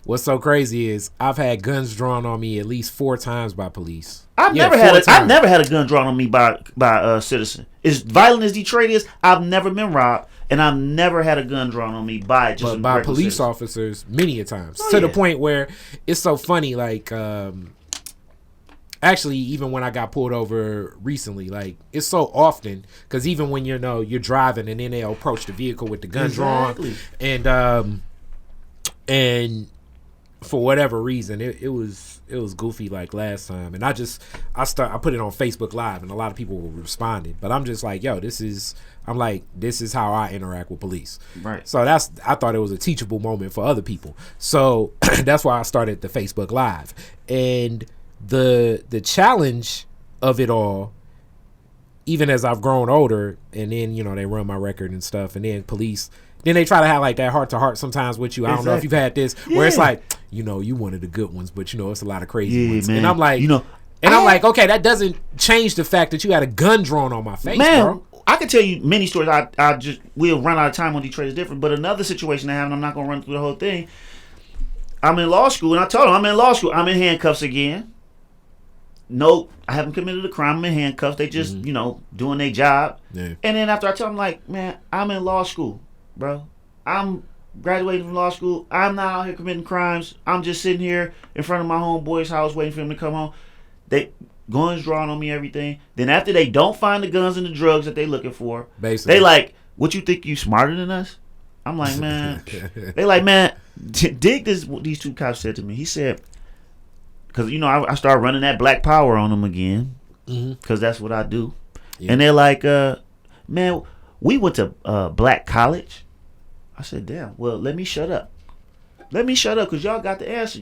What's so crazy is I've had guns drawn on me at least 4 times by police. I've never had a gun drawn on me by a citizen. As violent as Detroit is, I've never been robbed, and I've never had a gun drawn on me by police citizen. Officers many a times. To the point where it's so funny, like actually, even when I got pulled over recently, like, it's so often, because even when you're driving and then they'll approach the vehicle with the gun drawn, and for whatever reason, it was goofy like last time, and I put it on Facebook Live, and a lot of people responded, but I'm just like, yo, this is how I interact with police. Right. So I thought it was a teachable moment for other people. So that's why I started the Facebook Live, and the challenge of it all, even as I've grown older, and then they run my record and stuff, and then police. Then they try to have like that heart to heart sometimes with you. I don't know if you've had this where it's like, you one of the good ones, but it's a lot of crazy ones. Man. And I'm like, I'm like, okay, that doesn't change the fact that you had a gun drawn on my face, bro. I could tell you many stories. We'll run out of time on Detroit is different. But another situation that happened, I'm not gonna run through the whole thing. I'm in law school, and I told him I'm in law school. I'm in handcuffs again. No, I haven't committed a crime. I'm in handcuffs. They just, doing their job. Yeah. And then after I tell them, like, man, I'm in law school. Bro, I'm graduating from law school. I'm not out here committing crimes. I'm just sitting here in front of my homeboy's house waiting for him to come home. They guns drawn on me, everything. Then after they don't find the guns and the drugs that they looking for, basically, they like, what you think you smarter than us? I'm like, man. They like, man, dig this. What these two cops said to me. He said, because I started running that black power on them again, because that's what I do. Yeah. And they're like, man, we went to black college. I said, damn, well, let me shut up. Because y'all got the answer.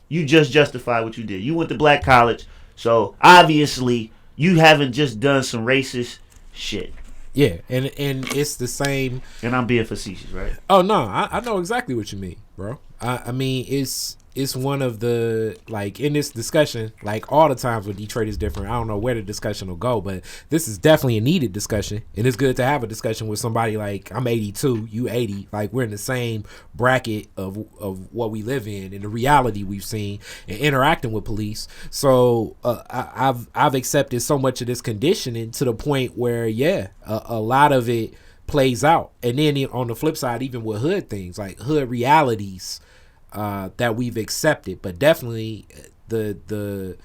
You just justified what you did. You went to black college, so obviously you haven't just done some racist shit. Yeah, and it's the same. And I'm being facetious, right? Oh, no, I know exactly what you mean, bro. I mean, it's one of the, like, in this discussion, like all the times when Detroit is different, I don't know where the discussion will go, but this is definitely a needed discussion, and it's good to have a discussion with somebody like, I'm 82, you 80, like we're in the same bracket of what we live in and the reality we've seen and interacting with police. So I've accepted so much of this conditioning to the point where a lot of it plays out. And then on the flip side, even with hood things, like hood realities that we've accepted, but definitely the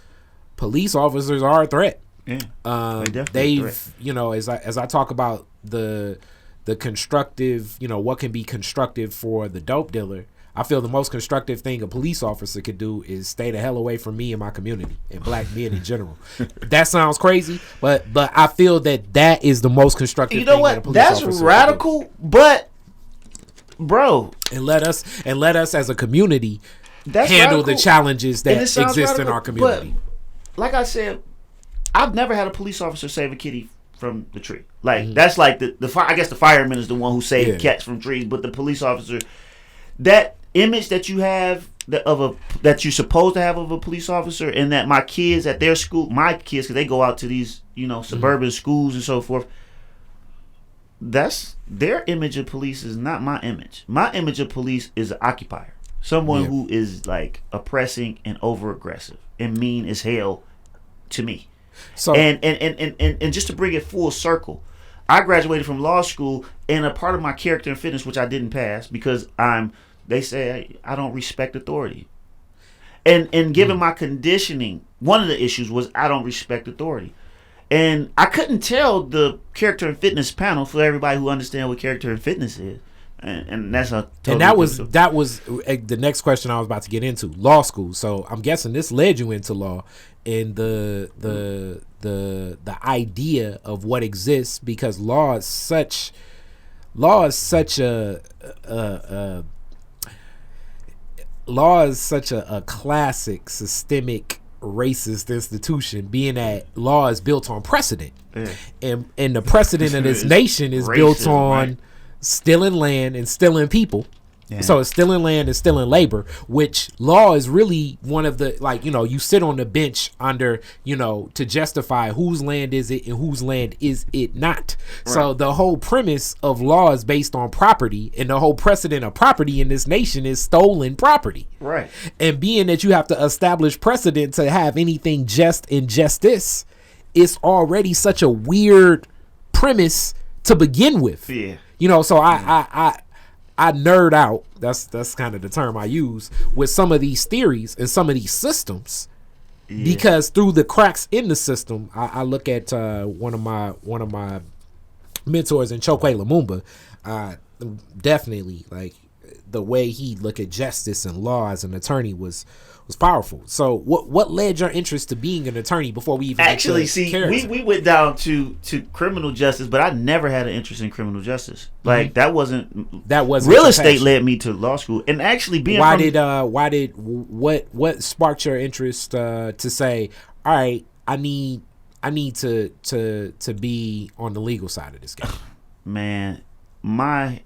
police officers are a threat. Yeah, they've as I talk about the constructive, what can be constructive for the dope dealer, I feel the most constructive thing a police officer could do is stay the hell away from me and my community and black men in general. That sounds crazy, but I feel that is the most constructive thing that a police officer could do. That's radical, but bro, and let us as a community handle the challenges that exist in our community. But, like I said, I've never had a police officer save a kitty from the tree. Like that's like I guess the fireman is the one who saved cats from trees, but the police officer, that image that you have that you're supposed to have of a police officer, and that my kids at their school, because they go out to these suburban schools and so forth. That's their image of police is not my image. My image of police is an occupier, someone who is like oppressing and over aggressive and mean as hell to me. So and just to bring it full circle, I graduated from law school, and a part of my character and fitness, which I didn't pass because they say I don't respect authority, and given my conditioning, one of the issues was I don't respect authority. And I couldn't tell the character and fitness panel, for everybody who understands what character and fitness is, and that's a totally and that was the next question I was about to get into, law school. So I'm guessing this led you into law and the idea of what exists, because law is such a classic systemic racist institution, being that law is built on precedent. And the precedent of this nation is built on stealing land and stealing people. So it's stealing land and stealing labor, which law is really one of the, like, you sit on the bench under, to justify whose land is it and whose land is it not. So the whole premise of law is based on property, and the whole precedent of property in this nation is stolen property. Right. And being that you have to establish precedent to have anything just and justice, it's already such a weird premise to begin with. Yeah. So I nerd out, that's kind of the term I use, with some of these theories and some of these systems, because through the cracks in the system, I look at one of my mentors in Chokwe Lumumba, definitely, like, the way he looked at justice and law as an attorney was powerful. So what led your interest to being an attorney before we even actually see we went down to criminal justice, but I never had an interest in criminal justice. Like that wasn't real estate led me to law school, and actually being what sparked your interest to say, all right, I need to be on the legal side of this game? Man, my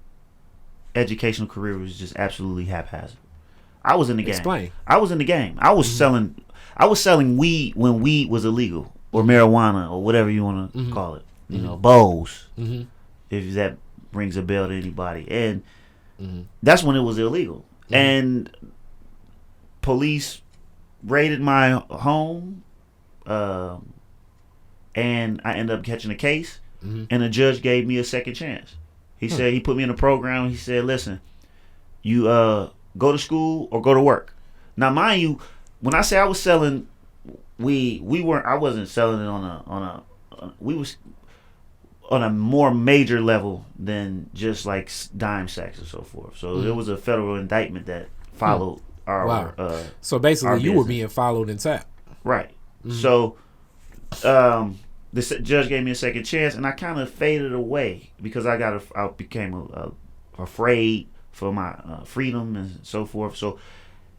educational career was just absolutely haphazard. I was in the game. Explain. I was in the game. I was selling weed when weed was illegal, or marijuana, or whatever you want to call it. Bowls. If that rings a bell to anybody. And that's when it was illegal. And police raided my home, and I ended up catching a case, and the judge gave me a second chance. He said, he put me in a program. He said, listen, you go to school or go to work. Now, mind you, when I say I was selling weed, I wasn't selling it we was on a more major level than just like dime sacks and so forth. So there was a federal indictment that followed our so basically our you were being followed and tapped. Right. So the judge gave me a second chance, and I kind of faded away because I became afraid for my freedom and so forth. So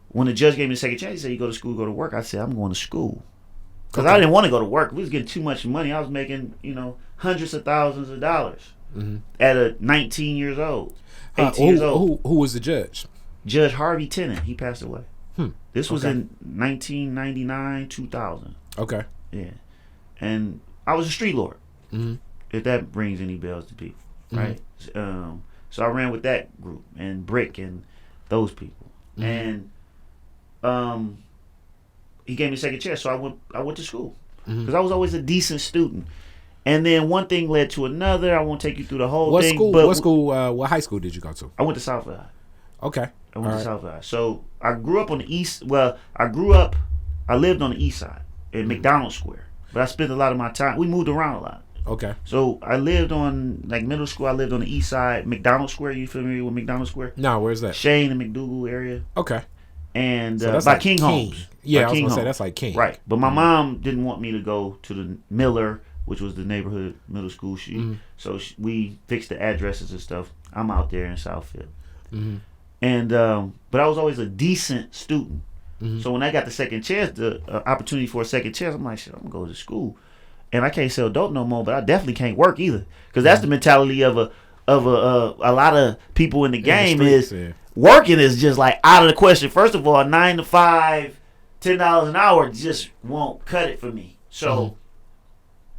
when the judge gave me a second chance, he said, you go to school, go to work. I said, I'm going to school. Because I didn't want to go to work. We was getting too much money. I was making, hundreds of thousands of dollars at 19 years old, 18 years old. Who was the judge? Judge Harvey Tennant. He passed away. This was in 1999, 2000. Okay. Yeah. And I was a street lord, if that brings any bells to people, right? So I ran with that group and Brick and those people, and he gave me a second chance. So I went to school because I was always a decent student, and then one thing led to another. I won't take you through the whole thing. What high school did you go to? I went to Southside. Okay. I went to Southside. So I grew up on the east. Well, I lived on the east side in McDonald Square, but I spent a lot of my time. We moved around a lot. Okay. So I lived on, like, middle school, I lived on the east side, McDonald Square. You familiar with McDonald Square? No, where's that? Shane and McDougal area. Okay. And so that's by like King Homes. Yeah, by I was King going to say Homes. that's like King. Right. But my mom didn't want me to go to the Miller, which was the neighborhood middle school. So we fixed the addresses and stuff. I'm out there in Southfield. And but I was always a decent student. So when I got the second chance, the opportunity for a second chance, I'm like, shit, I'm going to go to school. And I can't sell dope no more, but I definitely can't work either, because that's the mentality of a lot of people in the game is working is just like out of the question. First of all, 9 to 5, $10 an hour just won't cut it for me. So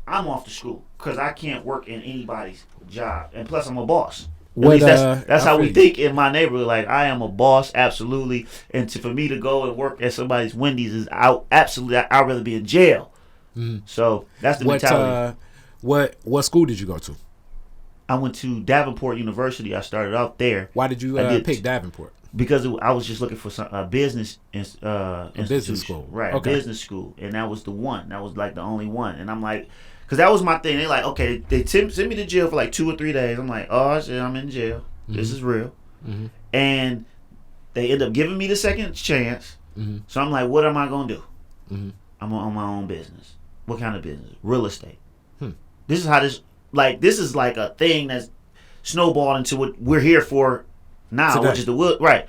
I'm off to school because I can't work in anybody's job, and plus I'm a boss. At least that's how we think in my neighborhood. Like, I am a boss, absolutely, and for me to go and work at somebody's Wendy's is out. Absolutely, I'd rather be in jail. So that's the mentality. What school did you go to? I went to Davenport University. I started out there. Why did you pick Davenport? Because I was just looking for some business business school, right? Okay. A business school, and that was the one. That was like the only one. And I'm like, because that was my thing. They like, okay, they sent me to jail for like 2 or 3 days. I'm like, oh shit, I'm in jail. This is real. And they end up giving me the second chance. So I'm like, what am I going to do? I'm on my own business. What kind of business? Real estate. This is how this is like a thing that's snowballed into what we're here for now, today. Which is the wood. Right.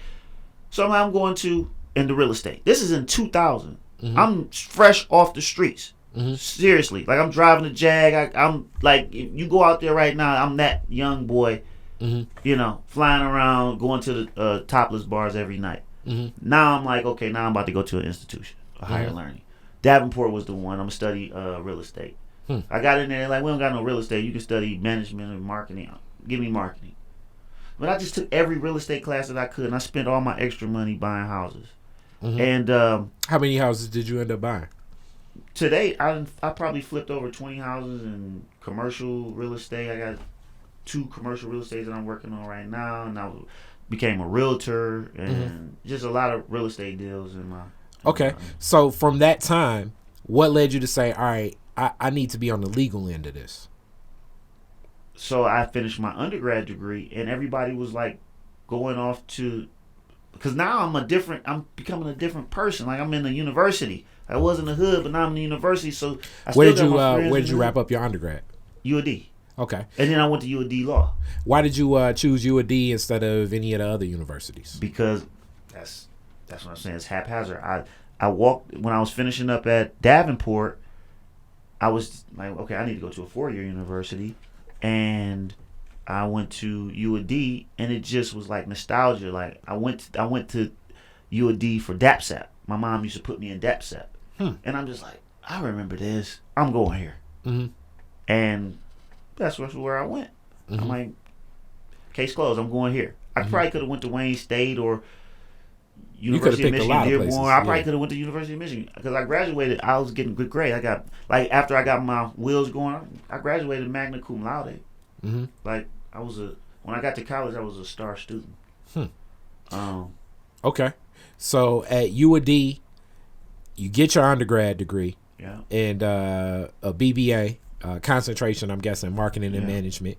So I'm going to into real estate. This is in 2000. I'm fresh off the streets. Seriously. Like, I'm driving a Jag. I'm like, if you go out there right now, I'm that young boy, you know, flying around, going to the topless bars every night. Now I'm like, okay, now I'm about to go to an institution, a higher learning. Davenport was the one. I'm going to study real estate. I got in there, like, we don't got no real estate. You can study management and marketing. Give me marketing. But I just took every real estate class that I could, and I spent all my extra money buying houses. And how many houses did you end up buying? Today, I probably flipped over 20 houses in commercial real estate. I got 2 commercial real estates that I'm working on right now, and I became a realtor, and just a lot of real estate deals in my. Okay, so from that time, what led you to say, all right, I need to be on the legal end of this? So I finished my undergrad degree, and everybody was like going off to, because now I'm becoming a different person. Like, I'm in the university. I was in the hood, but now I'm in the university. So where did you wrap up your undergrad? UAD. Okay. And then I went to UAD Law. Why did you choose UAD instead of any of the other universities? Because that's what I'm saying. It's haphazard. I walked when I was finishing up at Davenport. I was like, okay, I need to go to a 4-year university, and I went to UAD, and it just was like nostalgia. Like, I went to UAD for DAPSAP. My mom used to put me in DAPSAP, and I'm just like, I remember this. I'm going here, and that's where I went. I'm like, case closed. I'm going here. I probably could have went to Wayne State or University of Michigan, Dearborn. I probably could have went to University of Michigan because I graduated. I was getting good grades. I got, like, after I got my wheels going, I graduated magna cum laude. Like, when I got to college, I was a star student. Okay, so at UAD, you get your undergrad degree, and a BBA, concentration, I'm guessing, marketing and management.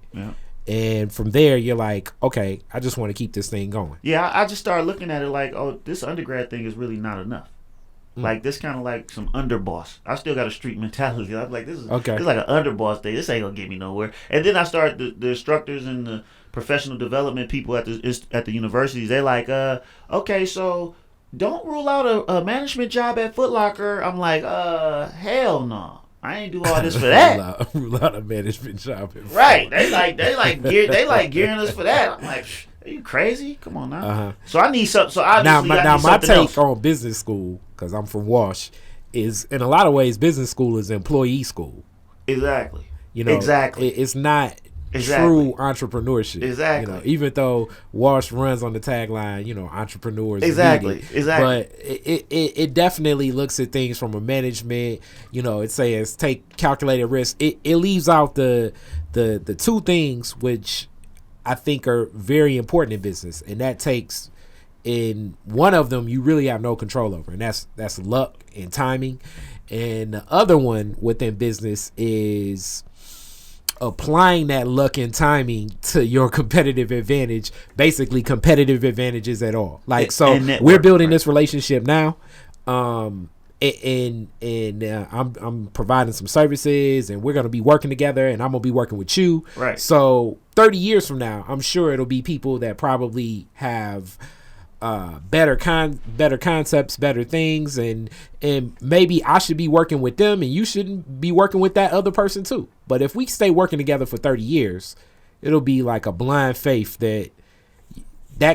And from there, you're like, okay, I just want to keep this thing going. Yeah, I just started looking at it like, oh, this undergrad thing is really not enough. Like, this kind of like some underboss. I still got a street mentality. I'm like, this is like an underboss thing. This ain't gonna get me nowhere. And then I started the instructors and the professional development people at the universities. They're like, okay, so don't rule out a management job at Foot Locker. I'm like, hell no. I ain't do all this for that. Rule out a management job. Right. They like gearing us for that. I'm like, are you crazy? Come on now. So I need something. So obviously, now my take on business school, because I'm from Wash, is in a lot of ways business school is employee school. Exactly. You know, it's not true entrepreneurship. Exactly. You know, even though Wash runs on the tagline, you know, entrepreneurs. Exactly. But it definitely looks at things from a management. You know, it says take calculated risk. It leaves out the 2 things which I think are very important in business, and that takes, in one of them you really have no control over, and that's luck and timing, and the other one within business is applying that luck and timing to your competitive advantage, basically competitive advantages at all. Like, so we're building this relationship now, and I'm providing some services, and we're going to be working together, and I'm going to be working with you. Right. So 30 years from now, I'm sure it'll be people that probably have better concepts, better things, and maybe I should be working with them, and you shouldn't be working with that other person too. But if we stay working together for 30 years, it'll be like a blind faith that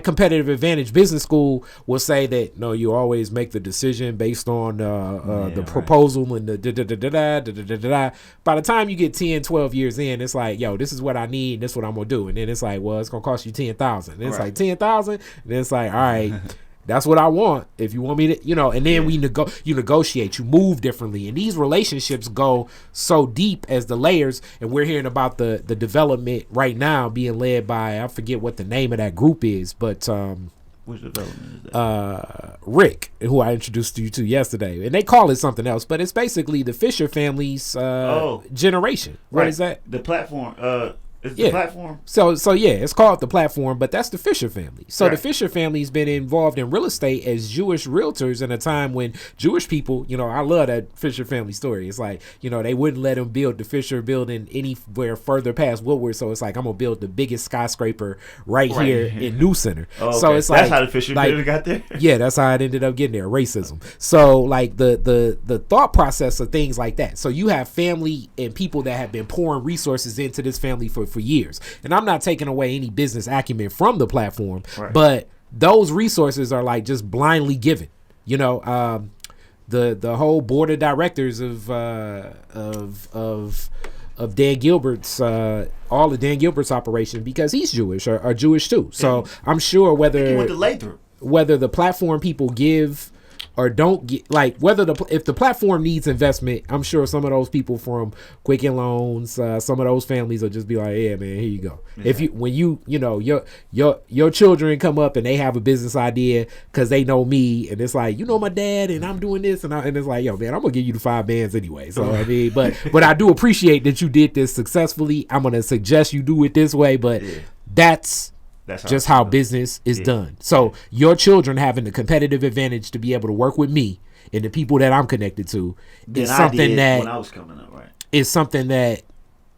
competitive advantage. Business school will say that no, you always make the decision based on the proposal and the da-da-da-da-da-da-da-da-da. By the time you get 10, 12 years in, it's like, yo, this is what I need, and this is what I'm gonna do. And then it's like, well, it's gonna cost you $10,000. And it's like $10,000. And then it's like, all right, that's what I want. If you want me to, you know, and then you negotiate, you move differently, and these relationships go so deep as the layers. And we're hearing about the development right now being led by, I forget what the name of that group is, but which development is that? Rick, who I introduced you to yesterday, and they call it something else, but it's basically the Fisher family's generation. What is that? The platform. It's the platform. So yeah, it's called The Platform, but that's the Fisher family. So Right. the Fisher family's been involved in real estate as Jewish realtors in a time when Jewish people, I love that Fisher family story. It's like, they wouldn't let them build the Fisher building anywhere further past Woodward. So it's like, I'm gonna build the biggest skyscraper right here in New Center. Oh, okay. So it's that's like, how the Fisher building got there. Yeah, that's how it ended up getting there. Racism. So like the thought process of things like that. So you have family and people that have been pouring resources into this family for years. And I'm not taking away any business acumen from the platform, but those resources are like just blindly given. The whole board of directors of Dan Gilbert's all of Dan Gilbert's operation, because he's Jewish, are Jewish too. So I'm sure whether the platform people give or don't get, like, if the platform needs investment, I'm sure some of those people from Quicken Loans, some of those families will just be like, yeah, man, here you go. Yeah. When your children come up and they have a business idea because they know me, and it's like, my dad and I'm doing this, and it's like, yo, man, I'm gonna give you the 5 bands anyway. So I mean, but I do appreciate that you did this successfully. I'm gonna suggest you do it this way, but that's just how business is done. So your children having the competitive advantage to be able to work with me and the people that I'm connected to is something that when I was coming up, right? Is something that,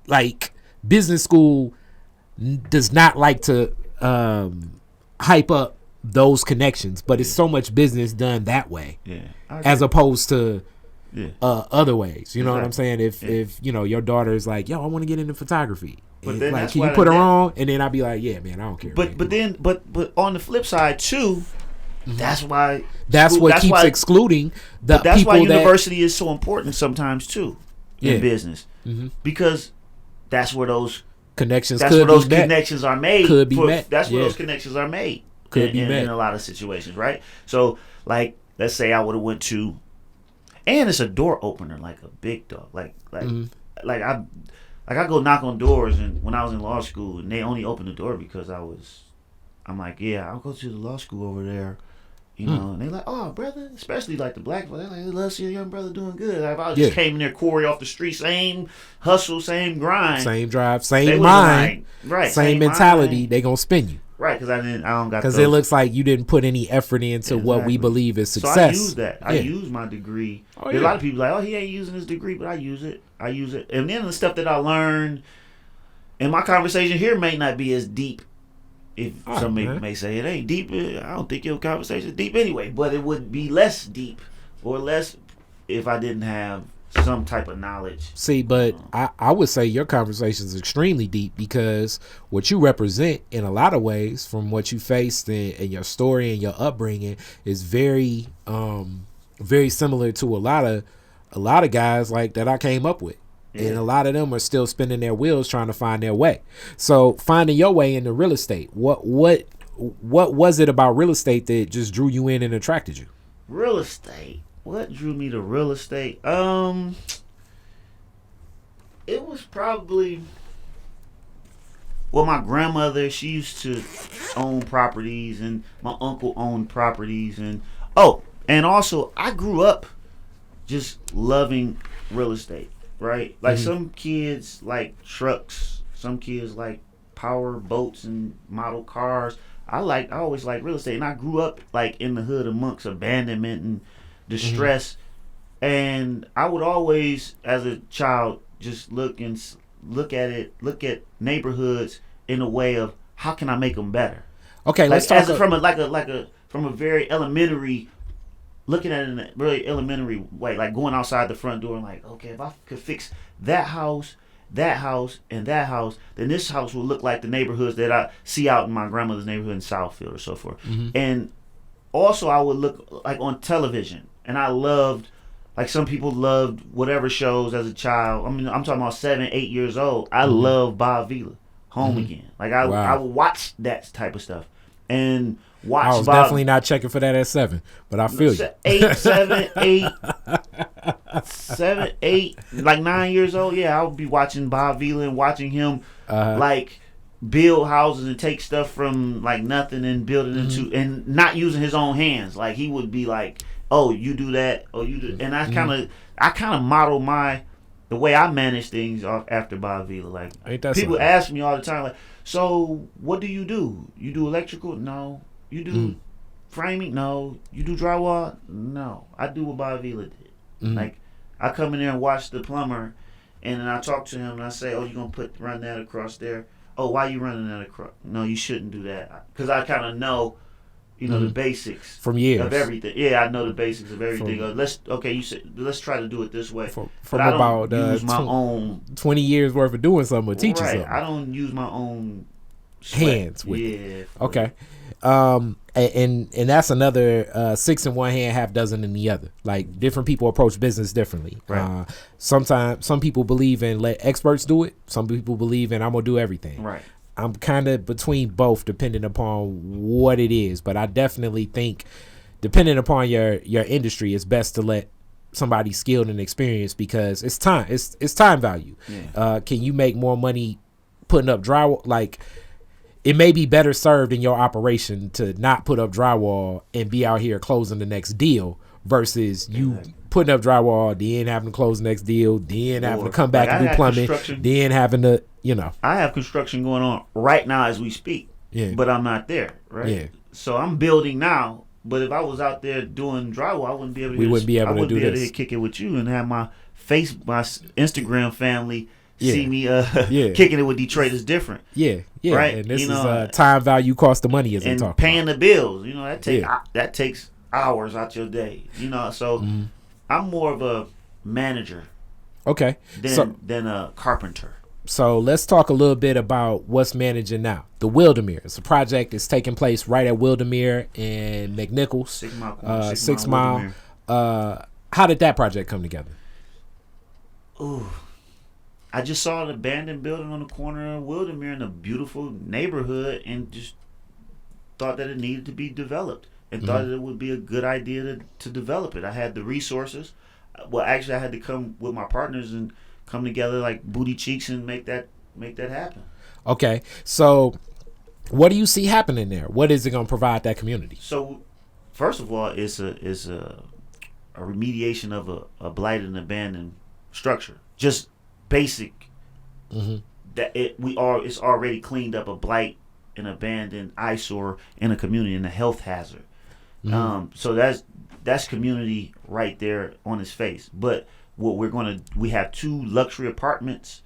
like, business school does not like to hype up those connections, but it's so much business done that way, as opposed to other ways. You know what I'm saying? If your daughter is like, yo, I want to get into photography. But then, like, can you put her on? And then I'd be like, yeah, man, I don't care. But on the flip side too, that's what keeps excluding the people. That's why university is so important sometimes too in business, because that's where those connections. That's where those connections are made. Could be met. That's where those connections are made. Could be met in a lot of situations, right? So, like, let's say I would have went to, and it's a door opener, like a big dog, like I go knock on doors, and when I was in law school, and they only opened the door because I'm like, yeah, I'll go to the law school over there, and they're like, oh, brother, especially like the black folks, they're like, they love to see your young brother doing good. Like, if I just came in there, Corey off the street, same hustle, same grind, same drive, same mind, right, same mentality, mind. They gonna spin you. Right, because I don't got, because it looks like you didn't put any effort into what we believe is success. So I use that. I use my degree. A lot of people like, oh, he ain't using his degree, but I use it. And then the stuff that I learned in my conversation here may not be as deep. If some may say it ain't deep, I don't think your conversation is deep anyway. But it would be less deep or less if I didn't have some type of knowledge. See, but I would say your conversation is extremely deep, because what you represent in a lot of ways, from what you faced and your story and your upbringing, is very very similar to a lot of guys like that I came up with. And a lot of them are still spinning their wheels trying to find their way. So finding your way into real estate, what was it about real estate that just drew you in and attracted you? Real estate. What drew me to real estate? It was probably, well, my grandmother, she used to own properties, and my uncle owned properties, and also I grew up just loving real estate, right? Like, some kids like trucks, some kids like power boats and model cars. I always liked real estate, and I grew up like in the hood amongst abandonment and distress, and I would always, as a child, just look at neighborhoods in a way of, how can I make them better? Okay, like, let's talk from a very elementary, looking at it in a really elementary way, like going outside the front door and like, okay, if I could fix that house, and that house, then this house will look like the neighborhoods that I see out in my grandmother's neighborhood in Southfield or so forth. And also, I would look like on television, and I loved, like, some people loved whatever shows as a child. I mean, I'm talking about 7, 8 years old. I love Bob Vila, Home Again. Like, I would watch that type of stuff, and watch. I was definitely not checking for that at 7, but I feel you. 7, 8, like 9 years old. Yeah, I would be watching Bob Vila and watching him like build houses and take stuff from like nothing and build it into, and not using his own hands. Like, he would be like, oh, you do that, oh, you do, and I kind of model the the way I manage things after Bavila. Like people ask me all the time, like, so what do? You do electrical? No. You do framing? No. You do drywall? No. I do what Bavila did. Like I come in there and watch the plumber, and then I talk to him and I say, oh, you gonna run that across there? Oh, why you running that across? No, you shouldn't do that, because I kind of know. The basics from years of everything. Yeah, I know the basics of everything. Let's try to do it this way. From about use my own 20 years worth of doing something or teaching something. I don't use my own hands with it. Okay. And that's another 6 in one hand, half dozen in the other. Like different people approach business differently. Right. Sometimes some people believe in let experts do it. Some people believe in I'm gonna do everything. Right. I'm kind of between both, depending upon what it is. But I definitely think, depending upon your industry, it's best to let somebody skilled and experienced, because it's time. It's time value. Yeah. Can you make more money putting up drywall? Like, it may be better served in your operation to not put up drywall and be out here closing the next deal versus you putting up drywall, then having to close the next deal, then having to come back and do plumbing, then having to, I have construction going on right now as we speak, but I'm not there, right? Yeah. So I'm building now, but if I was out there doing drywall, I wouldn't be able to. We wouldn't be able to do this. Able to kick it with you and have my Instagram family see me kicking it with Detroit is different. Yeah, right. And this is time value, cost of money, as we talk. Paying the bills, that takes hours out your day, So I'm more of a manager, than a carpenter. So let's talk a little bit about what's managing now. The Wildemere. It's a project that's taking place right at Wildemere and McNichols. 6 Mile. How did that project come together? Ooh. I just saw an abandoned building on the corner of Wildemere in a beautiful neighborhood and just thought that it needed to be developed and thought that it would be a good idea to develop it. I had the resources. Well, actually, I had to come with my partners and come together like booty cheeks and make that happen. Okay, so what do you see happening there? What is it going to provide that community? So, first of all, it's a remediation of a blighted and abandoned structure. Just basic. That it's already cleaned up a blight and abandoned eyesore in a community and a health hazard. So that's community right there on its face. But what we have 2 luxury apartments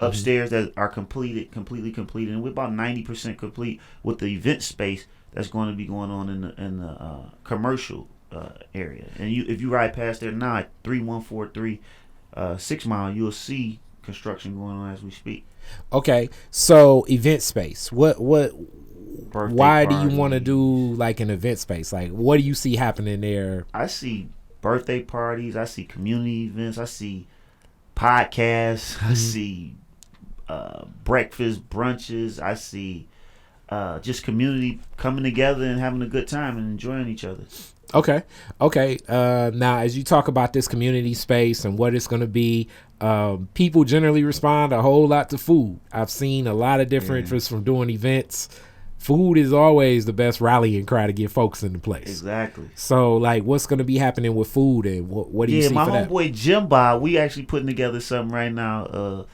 upstairs that are completely completed, and we're about 90% complete with the event space that's going to be going on in the commercial area. And if you ride past there now at 3143 6 Mile, you'll see construction going on as we speak. Okay, so event space. Why do you want to do like an event space? Like, what do you see happening there? I see birthday parties. I see community events. I see podcasts. I see breakfast, brunches. I see just community coming together and having a good time and enjoying each other. Okay. Now, as you talk about this community space and what it's going to be, people generally respond a whole lot to food. I've seen a lot of different interest from doing events. Food is always the best rallying cry to get folks into place. Exactly. So, like, what's going to be happening with food, and what do you see for that? Yeah, my homeboy Jimba, we actually putting together something right now,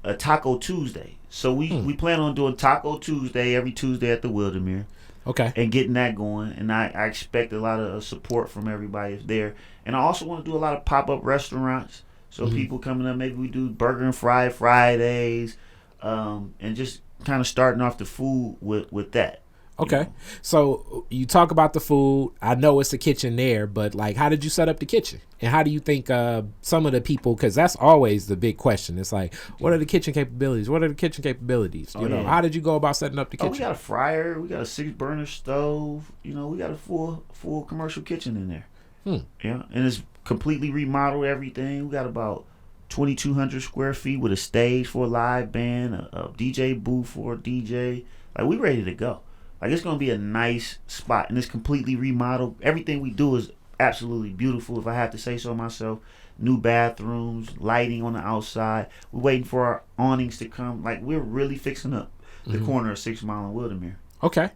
a Taco Tuesday. So we plan on doing Taco Tuesday every Tuesday at the Wildemere. Okay. And getting that going. And I expect a lot of support from everybody there. And I also want to do a lot of pop-up restaurants. So people coming up, maybe we do Burger and Fry Fridays, and just kind of starting off the food with that. Okay. You know? So you talk about the food. I know it's a kitchen there, but like, how did you set up the kitchen? And how do you think some of the people, because that's always the big question. It's like, what are the kitchen capabilities? You know, how did you go about setting up the kitchen? We got a fryer. We got a 6-burner stove. You know, we got a full commercial kitchen in there. Yeah. And it's completely remodeled everything. We got about 2,200 square feet with a stage for a live band, a DJ booth for a DJ. Like, we ready to go. Like, it's going to be a nice spot, and it's completely remodeled. Everything we do is absolutely beautiful, if I have to say so myself. New bathrooms, lighting on the outside. We're waiting for our awnings to come. Like, we're really fixing up the corner of 6 Mile and Wildemere. Okay.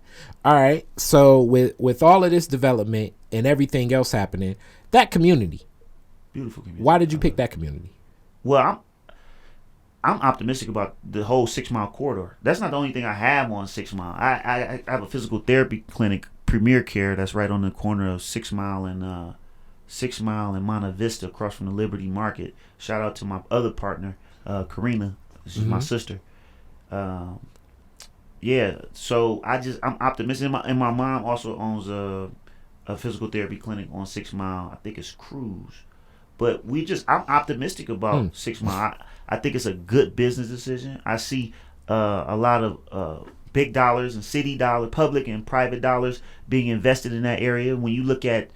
All right. So with all of this development and everything else happening, that community. Beautiful community. Why did you pick that community? Well, I'm optimistic about the whole 6 Mile corridor. That's not the only thing I have on 6 Mile. I have a physical therapy clinic, Premier Care, that's right on the corner of 6 Mile and 6 Mile and Monta Vista, across from the Liberty Market. Shout out to my other partner, Karina. She's my sister. Yeah, so I'm optimistic. And my mom also owns a physical therapy clinic on 6 Mile. I think it's Rouge. But I'm optimistic about 6 Mile. I think it's a good business decision. I see a lot of big dollars and city dollars, public and private dollars being invested in that area. When you look at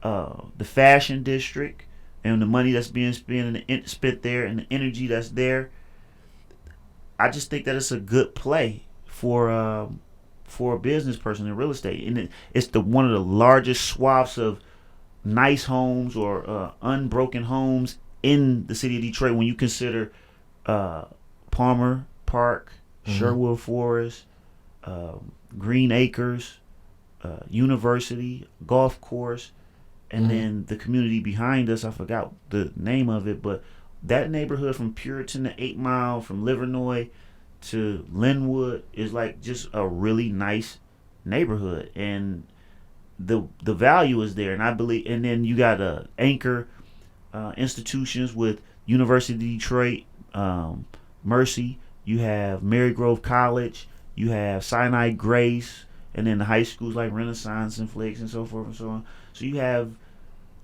the fashion district and the money that's being spent there and the energy that's there, I just think that it's a good play for a business person in real estate. And it's one of the largest swaths of nice homes or unbroken homes in the city of Detroit when you consider Palmer Park, Sherwood Forest, Green Acres, University, golf course, and then the community behind us. I forgot the name of it, but that neighborhood from Puritan to 8 Mile, from Livernois to Linwood, is like just a really nice neighborhood, and the value is there. And I believe, and then you got anchor institutions with University of Detroit, Mercy. You have Marygrove College. You have Sinai Grace, and then the high schools like Renaissance and Flakes and so forth and so on. So you have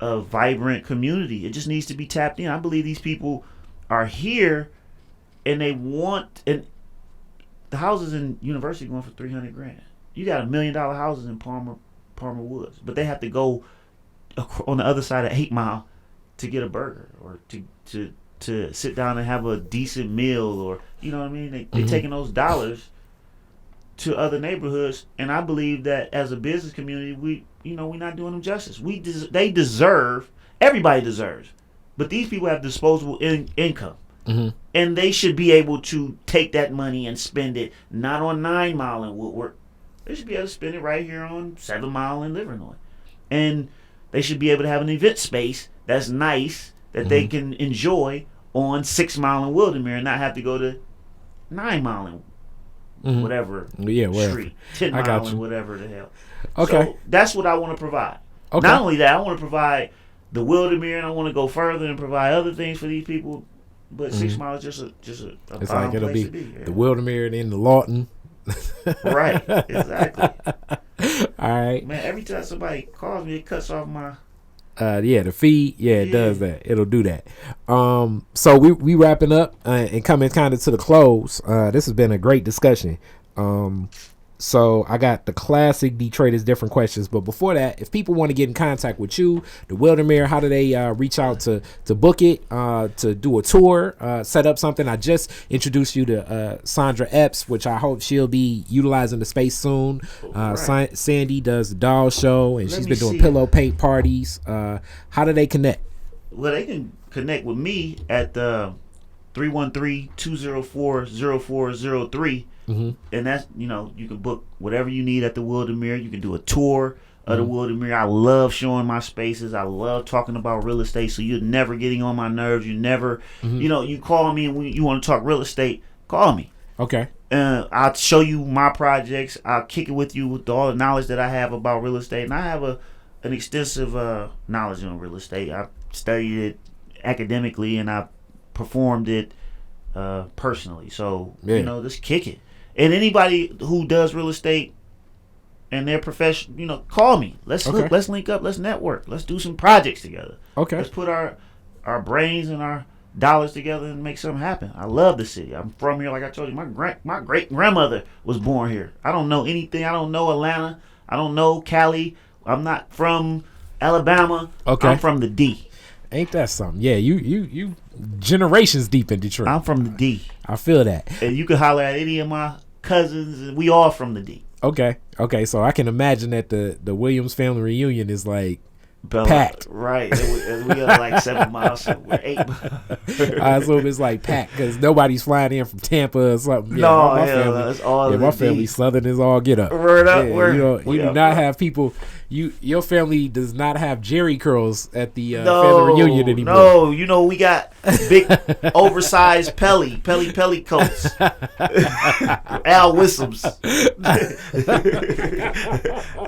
a vibrant community. It just needs to be tapped in. I believe these people are here, and they want. And the houses in University going for $300,000. You got $1 million houses in Palmer Woods, but they have to go on the other side of 8 Mile to get a burger or to sit down and have a decent meal, or you know what I mean. They're taking those dollars to other neighborhoods, and I believe that as a business community, we're not doing them justice. They deserve. Everybody deserves, but these people have disposable income, and they should be able to take that money and spend it not on 9 Mile and Woodward. They should be able to spend it right here on 7 Mile in Livernois, and they should be able to have an event space that's nice that they can enjoy on 6 Mile in Wildemere and not have to go to 9 Mile in whatever street, 10 Mile and whatever the hell. Okay. So that's what I want to provide. Okay. Not only that, I want to provide the Wildemere, and I want to go further and provide other things for these people. But 6 Mile is just a it's like it'll place be to be. Yeah. the Wildemere and then the Lawton. Right. Exactly. All right. Man, every time somebody calls me, it cuts off my. The feed, it does that. It'll do that. So we wrapping up and coming kind of to the close. This has been a great discussion. So I got the classic Detroit is different questions, but before that, if people want to get in contact with you, the Wildemere, how do they reach out to book it, to do a tour, set up something? I just introduced you to Sandra Epps, which I hope she'll be utilizing the space soon. Right. Sandy does the doll show, and she's been doing pillow paint parties. How do they connect? Well, they can connect with me at 313-204-0403. And that's, you can book whatever you need at the Wildemere. You can do a tour of the Wildemere. I love showing my spaces. I love talking about real estate. So you're never getting on my nerves. You never, you call me and you want to talk real estate, call me. Okay. I'll show you my projects. I'll kick it with you with all the knowledge that I have about real estate. And I have an extensive knowledge on real estate. I've studied it academically and I've performed it personally. So, just kick it. And anybody who does real estate and their profession, call me. Let's link up. Let's network. Let's do some projects together. Okay. Let's put our brains and our dollars together and make something happen. I love the city. I'm from here. Like I told you, my great grandmother was born here. I don't know anything. I don't know Atlanta. I don't know Cali. I'm not from Alabama. Okay. I'm from the D. Ain't that something? Yeah, you generations deep in Detroit. I'm from the D. I feel that. And you can holler at any of my cousins, and we all from the D. Okay. So I can imagine that the Williams family reunion is like packed. Right. We are like 7 miles. So we're 8. I assume it's like packed because nobody's flying in from Tampa or something. Yeah, no, my family, it's all my family Southern is all get up. Word up. You do not have people. your family does not have Jerry curls at the family reunion anymore. No, we got big oversized Pelly coats. Al Whistles.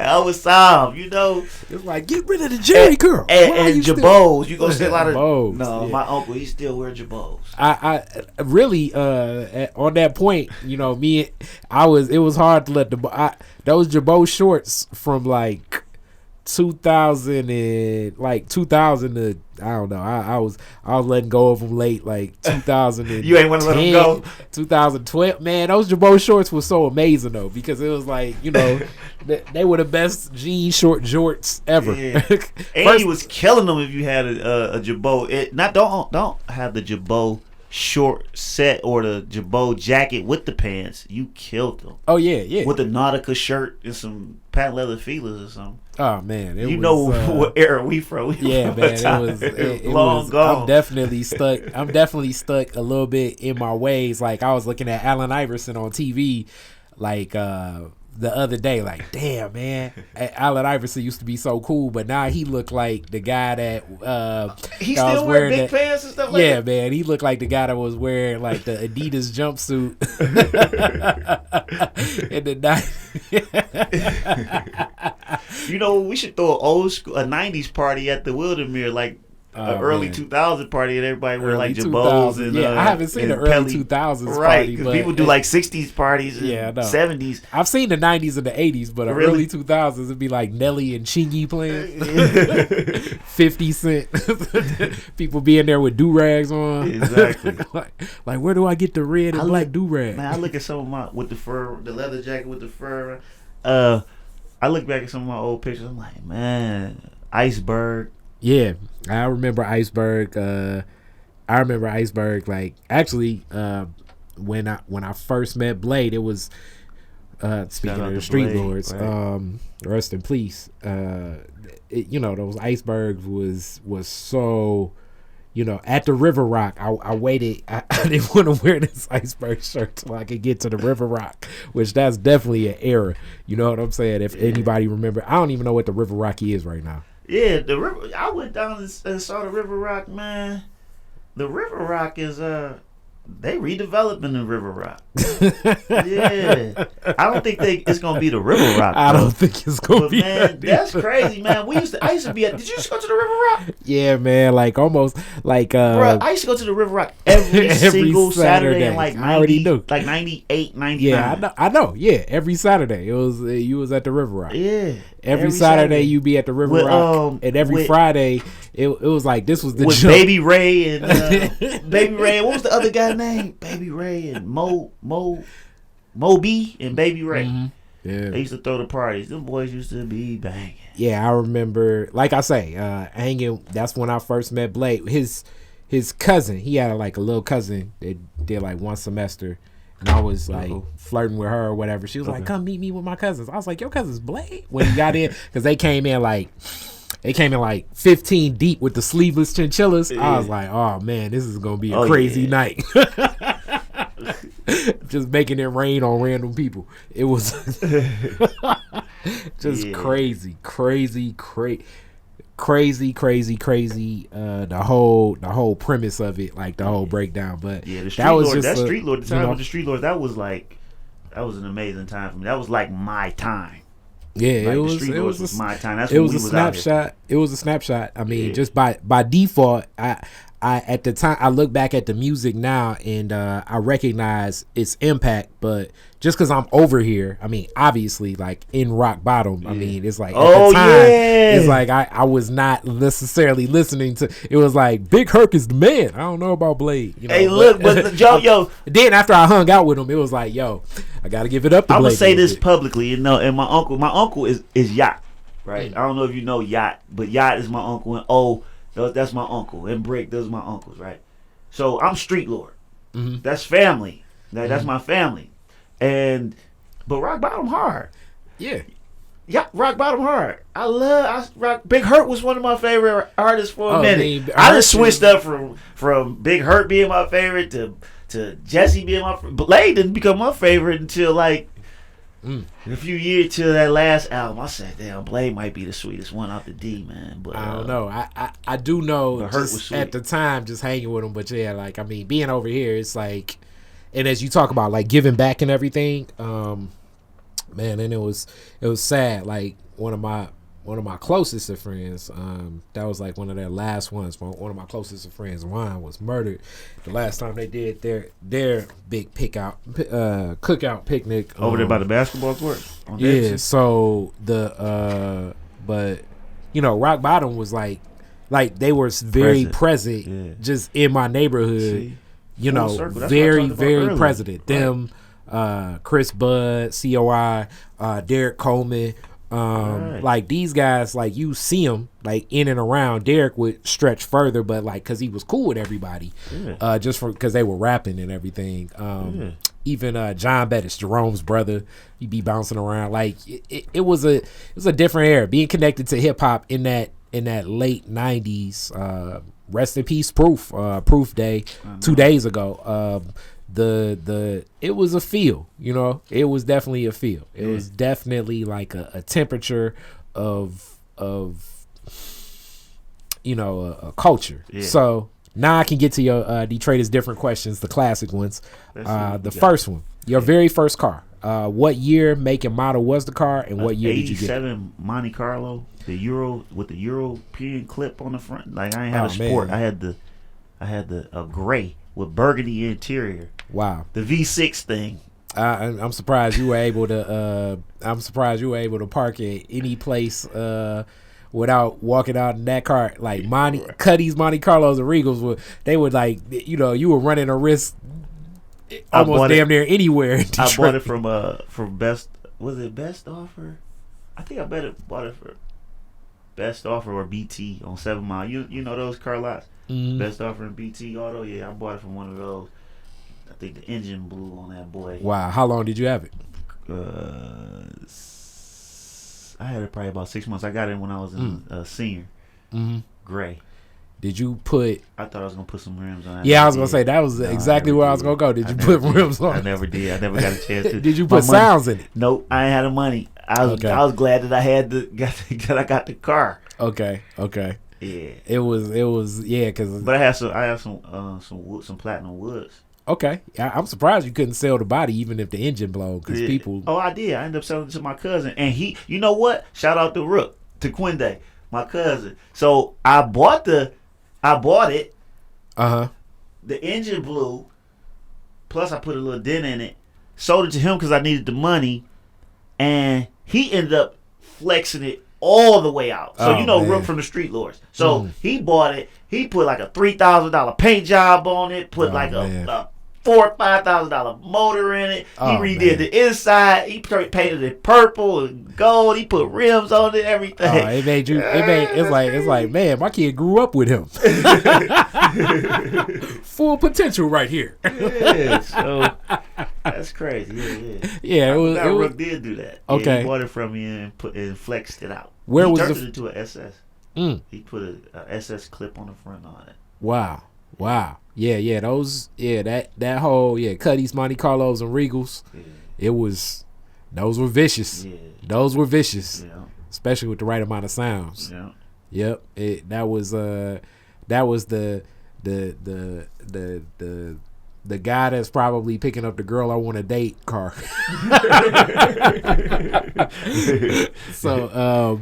Al Wassam, It's like, get rid of the Jerry curl. And Jabos. You gonna see a lot of Jabos, no, my uncle, he still wear Jabos. I really on that point, it was hard to let those Jabot shorts from like 2000 to I don't know. I was letting go of them late, like 2000. You ain't want to let them go. 2012, man. Those Jabot shorts were so amazing though, because it was like they were the best jean short jorts ever. Yeah. And you was killing them if you had a Jabot. Don't have the Jabot short set or the Jabot jacket with the pants. You killed them. Oh yeah. With the Nautica shirt and some patent leather feelers or something. Oh man, what era we from? Yeah, man, it was gone. I'm definitely stuck a little bit in my ways. Like, I was looking at Allen Iverson on TV, like the other day. Like, damn, man, Allen Iverson used to be so cool, but now he looked like the guy that he still wear big pants and stuff like that. Yeah, man, he looked like the guy that was wearing like the Adidas jumpsuit in the night. We should throw a 90s party at the Wildemere, like early 2000 party, and everybody wear like Jabos. And I haven't seen the early 2000s right, party, because people do like 60s parties and no. 70s. I've seen the 90s and the 80s, but the early 2000s it'd be like Nelly and Chingy playing. 50 Cent. People being there with do-rags on. Exactly. like where do I get the red and black do-rag? Man, I look at some of my, with the fur, the leather jacket with the fur. I look back at some of my old pictures. I'm like, man, Iceberg. Yeah, I remember Iceberg. Like, actually, when I first met Blade, it was speaking of the Street Blade, Lords. right. Rest in peace. Those Icebergs was so. At the River Rock, I waited. I didn't want to wear this Iceberg shirt till I could get to the River Rock, which that's definitely an era. You know what I'm saying? If anybody remember, I don't even know what the River Rock is right now. Yeah, the river. I went down and saw the River Rock, man. The River Rock is they redeveloping the River Rock. Yeah, I don't think it's gonna be the River Rock. I don't think it's gonna be. Man, that's crazy, man. I used to be at. Did you just go to the River Rock? Yeah, man. Like almost like. Bro, I used to go to the River Rock every single Saturday in like 98, 99. Yeah, I know. Yeah, every Saturday you was at the River Rock. Yeah. Every Saturday you be at the River Rock, and every Friday it was like this was the with jump. Baby Ray and Baby Ray. What was the other guy's name? Baby Ray and Mo B and Baby Ray. Mm-hmm. Yeah, they used to throw the parties. Them boys used to be banging. Yeah, I remember. Like I say, hanging. That's when I first met Blake. His cousin. He had like a little cousin that did like one semester. And I was like flirting with her or whatever. She was like, "Come meet me with my cousins." I was like, "Your cousin's Blade?" When he got in, because they came in like 15 deep with the sleeveless chinchillas. Yeah. I was like, "Oh man, this is gonna be a crazy night." Just making it rain on random people. It was just crazy. The whole premise of it, like the whole breakdown. But yeah, the Street Lord, that Street Lord, the time with the Street Lord, that was an amazing time for me. That was like my time. Yeah, like it was my time. That's it when was we a snapshot. It was a snapshot. I mean, just by default, I at the time I look back at the music now and I recognize its impact, but just because I'm over here, I mean, obviously, like in rock bottom, I mean, it's like at the time, it's like I was not necessarily listening to. It was like Big Herc is the man. I don't know about Blade. Hey, look, but yo. Then after I hung out with him, it was like, yo, I got to give it up to Blade. I'm gonna say this publicly, and my uncle is Yacht, right? I don't know if you know Yacht, but Yacht is my uncle, and that's my uncle, and Brick, those are my uncles, right? So I'm Street Lord. Mm-hmm. That's family. That's my family. But rock bottom hard. Yeah, rock bottom hard. Big Hurt was one of my favorite artists for a minute. I just switched up from Big Hurt being my favorite to Jesse being my favorite. Blade didn't become my favorite until like A few years to that last album, I said, "Damn, Blade might be the sweetest one out the D, man." But I don't know. I do know Hurt was just sweet. at the time, just hanging with him. But yeah, like I mean, being over here, it's like, and as you talk about like giving back and everything, man, and it was sad. Like one of my closest of friends, that was like one of their last ones. One of my closest of friends, Juan, was murdered the last time they did their big cookout picnic over there by the basketball court. Yeah, so but you know, Rock Bottom was like they were very present just in my neighborhood. See? You Full know, circle. That's very what I talked about very earlier. present. Right. Them, Chris Budd, COI, Derek Coleman. Right. Like these guys, like you see them like in and around. Derek would stretch further, but like because he was cool with everybody, just because they were rapping and everything. Even John Bettis, Jerome's brother, he'd be bouncing around. Like it was a different era. Being connected to hip hop in that late '90s. Rest in peace, Proof Day 2 days ago. It was a feel, you know. It was definitely a feel. It was definitely like a temperature of you know a culture. So now I can get to your Detroit is different questions, the classic ones. The first one, your very first car. What year, make, and model was the car, and what year did you get? 87 Monte Carlo, the Euro with the European clip on the front. Like I ain't have a sport. Man. I had a gray with burgundy interior. Wow. The V6 thing. I'm surprised you were able to. I'm surprised you were able to park at any place without walking out in that car. Like Cody's, Monte Carlos, and Regals they would like, you know, you were running a risk almost damn near anywhere in Detroit. I bought it from Best. Was it Best Offer? I think I bought it for Best Offer or BT on 7 Mile. You know those car lots. Best Offer and BT Auto. Yeah, I bought it from one of those. I think the engine blew on that boy. Wow. How long did you have it? I had it probably about 6 months. I got it when I was a senior. Gray. Did you put? I thought I was gonna put some rims on. Yeah, I was gonna say that was exactly where I was gonna go. Did you put rims on? I never did. I never got a chance to. Did you put sounds in it? Nope. I ain't had the money. I was glad that I got the car. Okay. Yeah. It was because. But I have some platinum woods. Okay, I'm surprised you couldn't sell the body even if the engine blow because people. Oh, I did. I ended up selling it to my cousin, and he. You know what? Shout out to Rook, to Quinde, my cousin. So I bought it. The engine blew. Plus, I put a little dent in it. Sold it to him because I needed the money, and he ended up flexing it all the way out. So Rook from the Street Lords. So he bought it. He put like a $3,000 paint job on it. Put a $4,000 or $5,000 motor in it. He redid the inside. He painted it purple and gold. He put rims on it, everything. It made you. It's like, man, my kid grew up with him. Full potential right here. Yeah, so that's crazy. Yeah. Rook did do that. Okay. Yeah, he bought it from me and flexed it out. He turned it into an SS. He put a SS clip on the front on it. Wow. Yeah, those, that whole, Cody's, Monte Carlos, and Regals, those were vicious. Yeah. Those were vicious. Yeah. Especially with the right amount of sounds. Yeah. Yep. That was the guy that's probably picking up the girl I want to date car. So,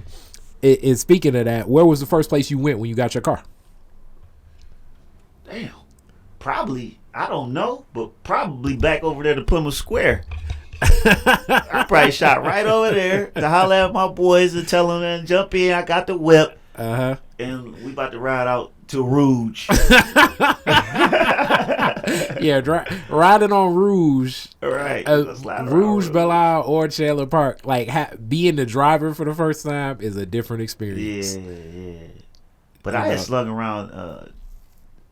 speaking of that, where was the first place you went when you got your car? Damn. Probably, I don't know, but probably back over there to Plymouth Square. I probably shot right over there to holler at my boys and tell them to jump in. I got the whip. And we about to ride out to Rouge. Riding on Rouge. Right. Rouge, Belle Isle, or Chandler Park. Like, being the driver for the first time is a different experience. Yeah. But I had slung around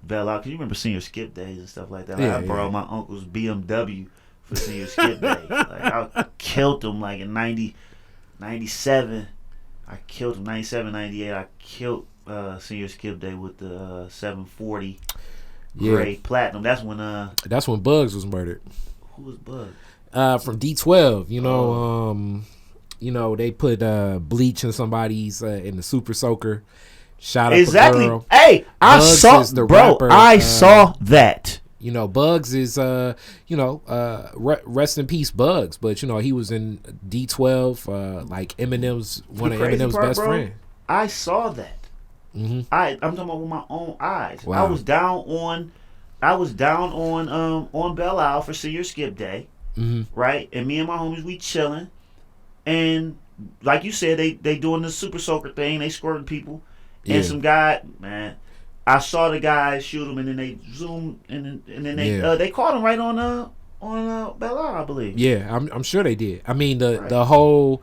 Belle Isle, because you remember senior skip days and stuff like that. Like, I borrowed my uncle's BMW for senior skip day. Like, I killed him like in 97. I killed him 97, 98. I killed senior skip day with the 740 gray platinum. That's when Bugs was murdered. Who was Bugs? From D12, they put bleach in somebody's in the Super Soaker. Shot up exactly. a girl. Hey, I Bugs saw is the bro. rapper, I saw that. Bugs is rest in peace, Bugs. But he was in D12, like Eminem's one of Eminem's best friends. I saw that. Mm-hmm. I'm talking about with my own eyes. Wow. I was down on Belle Isle for Senior Skip Day, right? And me and my homies, we chilling, and like you said, they doing the Super Soaker thing. They squirting people, and some guy, man, I saw the guy shoot him, and then they zoomed, and then they caught him right on Belle Isle, I believe. Yeah, I'm sure they did. I mean the whole,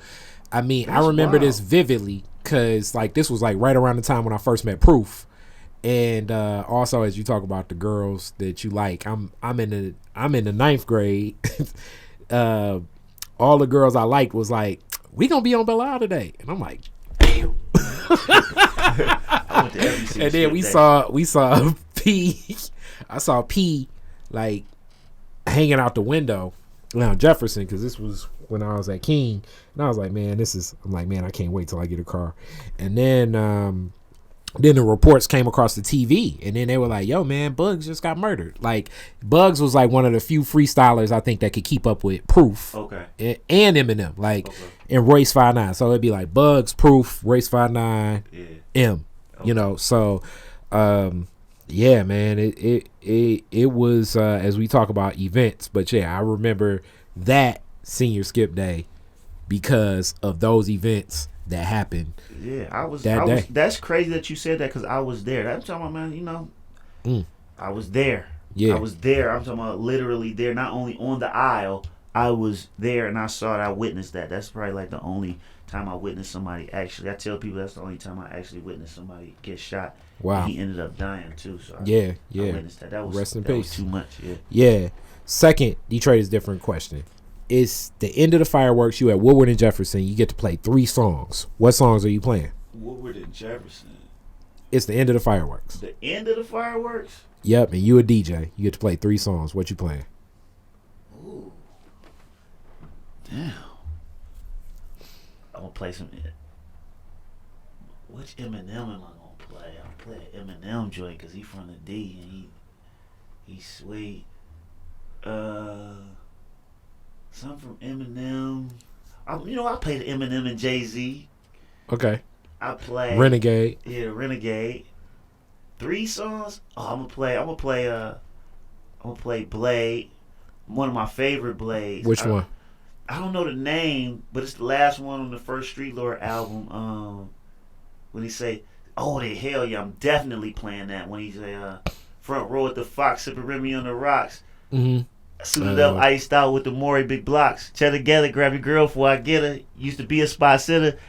I remember this vividly because like this was like right around the time when I first met Proof. And also, as you talk about the girls that you like, I'm in the ninth grade. All the girls I liked was like, we gonna be on Belle Isle today, and I'm like, damn. And then we saw P. I saw P like hanging out the window around Jefferson because this was when I was at King, and I was like, man, I can't wait till I get a car, and then the reports came across the TV, and then they were like, yo, man, Bugs just got murdered. Like, Bugs was like one of the few freestylers I think that could keep up with Proof. Okay. And Eminem, and Royce 5'9". So it'd be like Bugs, Proof, Royce 5'9", M. Okay. So, yeah, man, it was, as we talk about events, but yeah, I remember that Senior Skip Day because of those events that happened. Yeah, I was. Day. That's crazy that you said that because I was there. I'm talking about, man. I was there. Yeah, I was there. I'm talking about literally there. Not only on the aisle, I was there and I saw it. I witnessed that. That's probably like the only time I witnessed somebody actually. I tell people that's the only time I actually witnessed somebody get shot. Wow. And he ended up dying too. So I witnessed that. That was rest in peace. peace. Was too much. Yeah. Second, Detroit is different question. It's the end of the fireworks. You at Woodward and Jefferson. You get to play 3 songs. What songs are you playing? Woodward and Jefferson. It's the end of the fireworks. The end of the fireworks? Yep, and you a DJ. You get to play 3 songs. What you playing? Ooh. Damn. I'm going to play some. Which Eminem am I going to play? I'm going to play an Eminem joint because he from the D and he's sweet. Something from Eminem. I play the Eminem and Jay-Z. Okay. I play Renegade. Yeah, Renegade. 3 songs. Oh, I'm gonna play Blade. One of my favorite Blades. Which one? I don't know the name, but it's the last one on the first Street Lord album. When he say, "Oh, the hell yeah," I'm definitely playing that. When he say, "Front row at the Fox, sipping Remy on the rocks." Mm-hmm. Suited up, iced out with the Maury big blocks. Chat together, grab your girl before I get her. Used to be a spot sitter,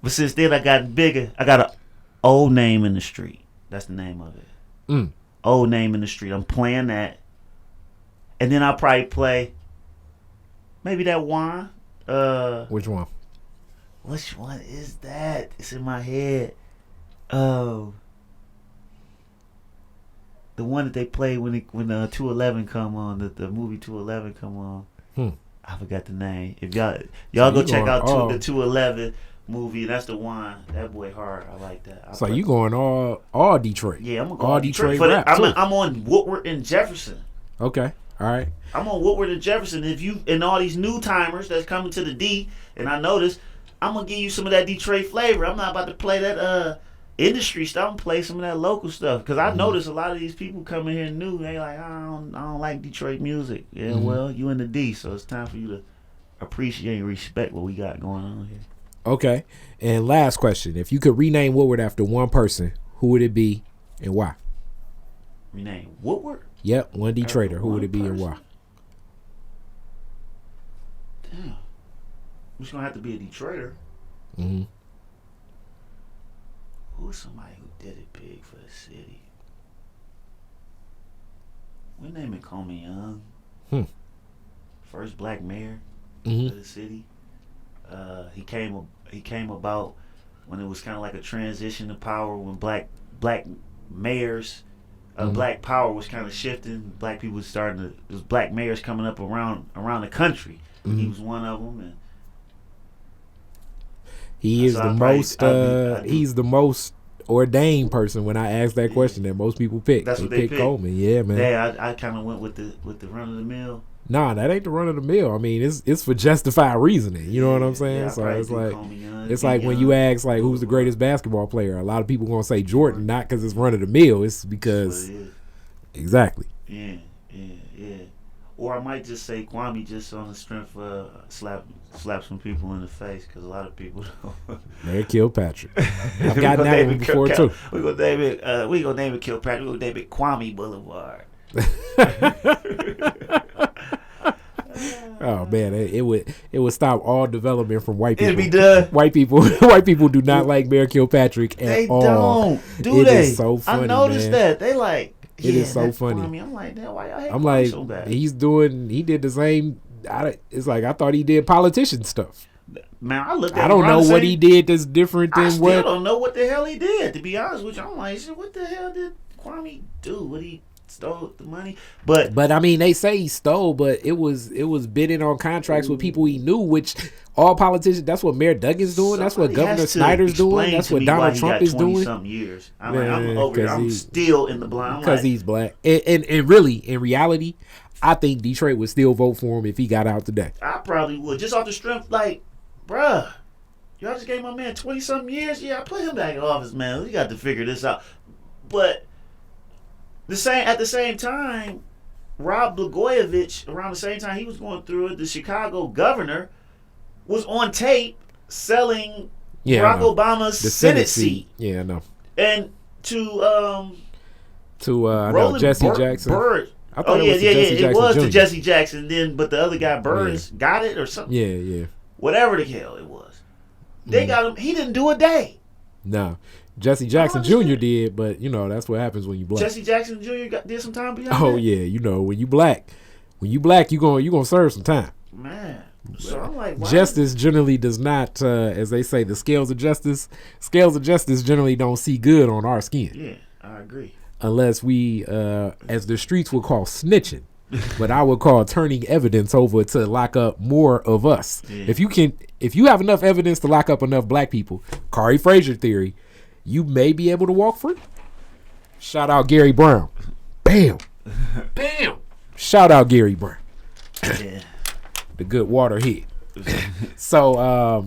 but since then I got bigger. I got an old name in the street. That's the name of it. Old name in the street. I'm playing that, and then I'll probably play maybe that one. Which one? Which one is that? It's in my head. The one that they play when 211 come on, the movie 211 come on. I forgot the name. If y'all go check out the 211 movie, that's the one. That boy hard. I like that. So you going all Detroit? Yeah, I'm gonna go all Detroit rap I'm too. I'm on Woodward and Jefferson. Okay, all right. I'm on Woodward and Jefferson. If you and all these new timers that's coming to the D, and I notice, I'm gonna give you some of that Detroit flavor. I'm not about to play that industry stuff. I'm gonna play some of that local stuff because I notice a lot of these people coming here new. They like, I don't like Detroit music. Yeah, well, you in the D, so it's time for you to appreciate and respect what we got going on here. Okay, and last question: if you could rename Woodward after one person, who would it be and why? Rename Woodward? Yep, one Detroiter. Who would it be and why? Damn, who's gonna have to be a Detroiter? Mm-hmm. Who's somebody who did it big for the city? We naming Coleman Young. First black mayor of the city. He came about when it was kind of like a transition of power when black mayors black power was kind of shifting. Black people was there's black mayors coming up around the country. He was one of them, and he's the most ordained person when I asked that question that most people pick. That's what they pick. Coleman. Yeah, man. Yeah, I kind of went with the run of the mill. Nah, that ain't the run of the mill. I mean, it's for justified reasoning. You know what I'm saying? Yeah, so it's like when you ask like who's the greatest basketball player, a lot of people gonna say Jordan, not because it's run of the mill. It's because exactly. Yeah. Or I might just say Kwame just on the strength of slap some people in the face, because a lot of people don't. They killed Patrick. I've gotten that one before too. We gonna name it Kill Patrick. We gonna name it Kwame Boulevard. Oh man, it would stop all development from white people. It'd be done. White people do not like Mayor Kilpatrick at all. They don't. It is so funny. I noticed that. They like. It is so funny. I'm like, damn, why y'all hate so bad? He did the same. It's like I thought he did politician stuff. Man, I don't know what he did that's different than what. I still don't know what the hell he did. To be honest with you, I'm like, what the hell did Kwame do? What he stole the money? But I mean, they say he stole, but it was bidding on contracts with people he knew, which all politicians. That's what Mayor Duggan's doing. That's what Governor Snyder's doing. That's what Donald Trump is doing. Some years. I'm over here. I'm still in the blind because he's black. And really, in reality, I think Detroit would still vote for him if he got out today. I probably would, just off the strength, like, bruh, y'all just gave my man 20-something years. Yeah, I put him back in office, man. We got to figure this out. But at the same time, Rod Blagojevich, around the same time he was going through it, the Chicago governor was on tape selling Barack Obama's Senate seat. Yeah, I know. And to Jesse Jackson. Bird. I thought it was to Jesse Jackson. Then, but the other guy, Burns, got it or something. Yeah. Whatever the hell it was, they got him. He didn't do a day. No. Jesse Jackson Jr. did, but that's what happens when you black. Jesse Jackson Jr. did some time behind. Oh yeah, when you black, you gonna serve some time. Man, so I'm like, justice generally does not, as they say, the scales of justice generally don't see good on our skin. Yeah, I agree. Unless we, as the streets would call snitching, but I would call turning evidence over to lock up more of us. Yeah. If you have enough evidence to lock up enough black people, Kari Frazier theory, you may be able to walk free. Shout out Gary Brown. Bam. Shout out Gary Brown. Yeah. The good water hit. So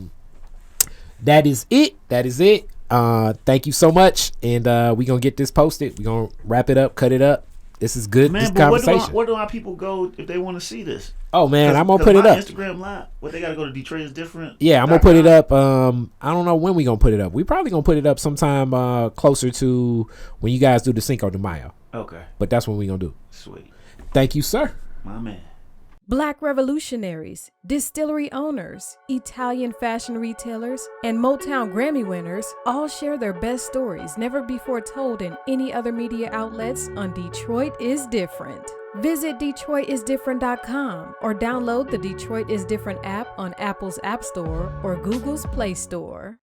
that is it. Thank you so much. And we're going to get this posted. We're going to wrap it up, cut it up. This is good. Man, this but conversation. where do our people go if they want to see this? Oh, man, I'm going to put it up. Instagram Live. What, they got to go to Detroit is Different? Yeah, I'm going to put it up. I don't know when we're going to put it up. We probably going to put it up sometime closer to when you guys do the Cinco de Mayo. Okay. But that's what we're going to do. Sweet. Thank you, sir. My man. Black revolutionaries, distillery owners, Italian fashion retailers, and Motown Grammy winners all share their best stories never before told in any other media outlets on Detroit is Different. Visit DetroitisDifferent.com or download the Detroit is Different app on Apple's App Store or Google's Play Store.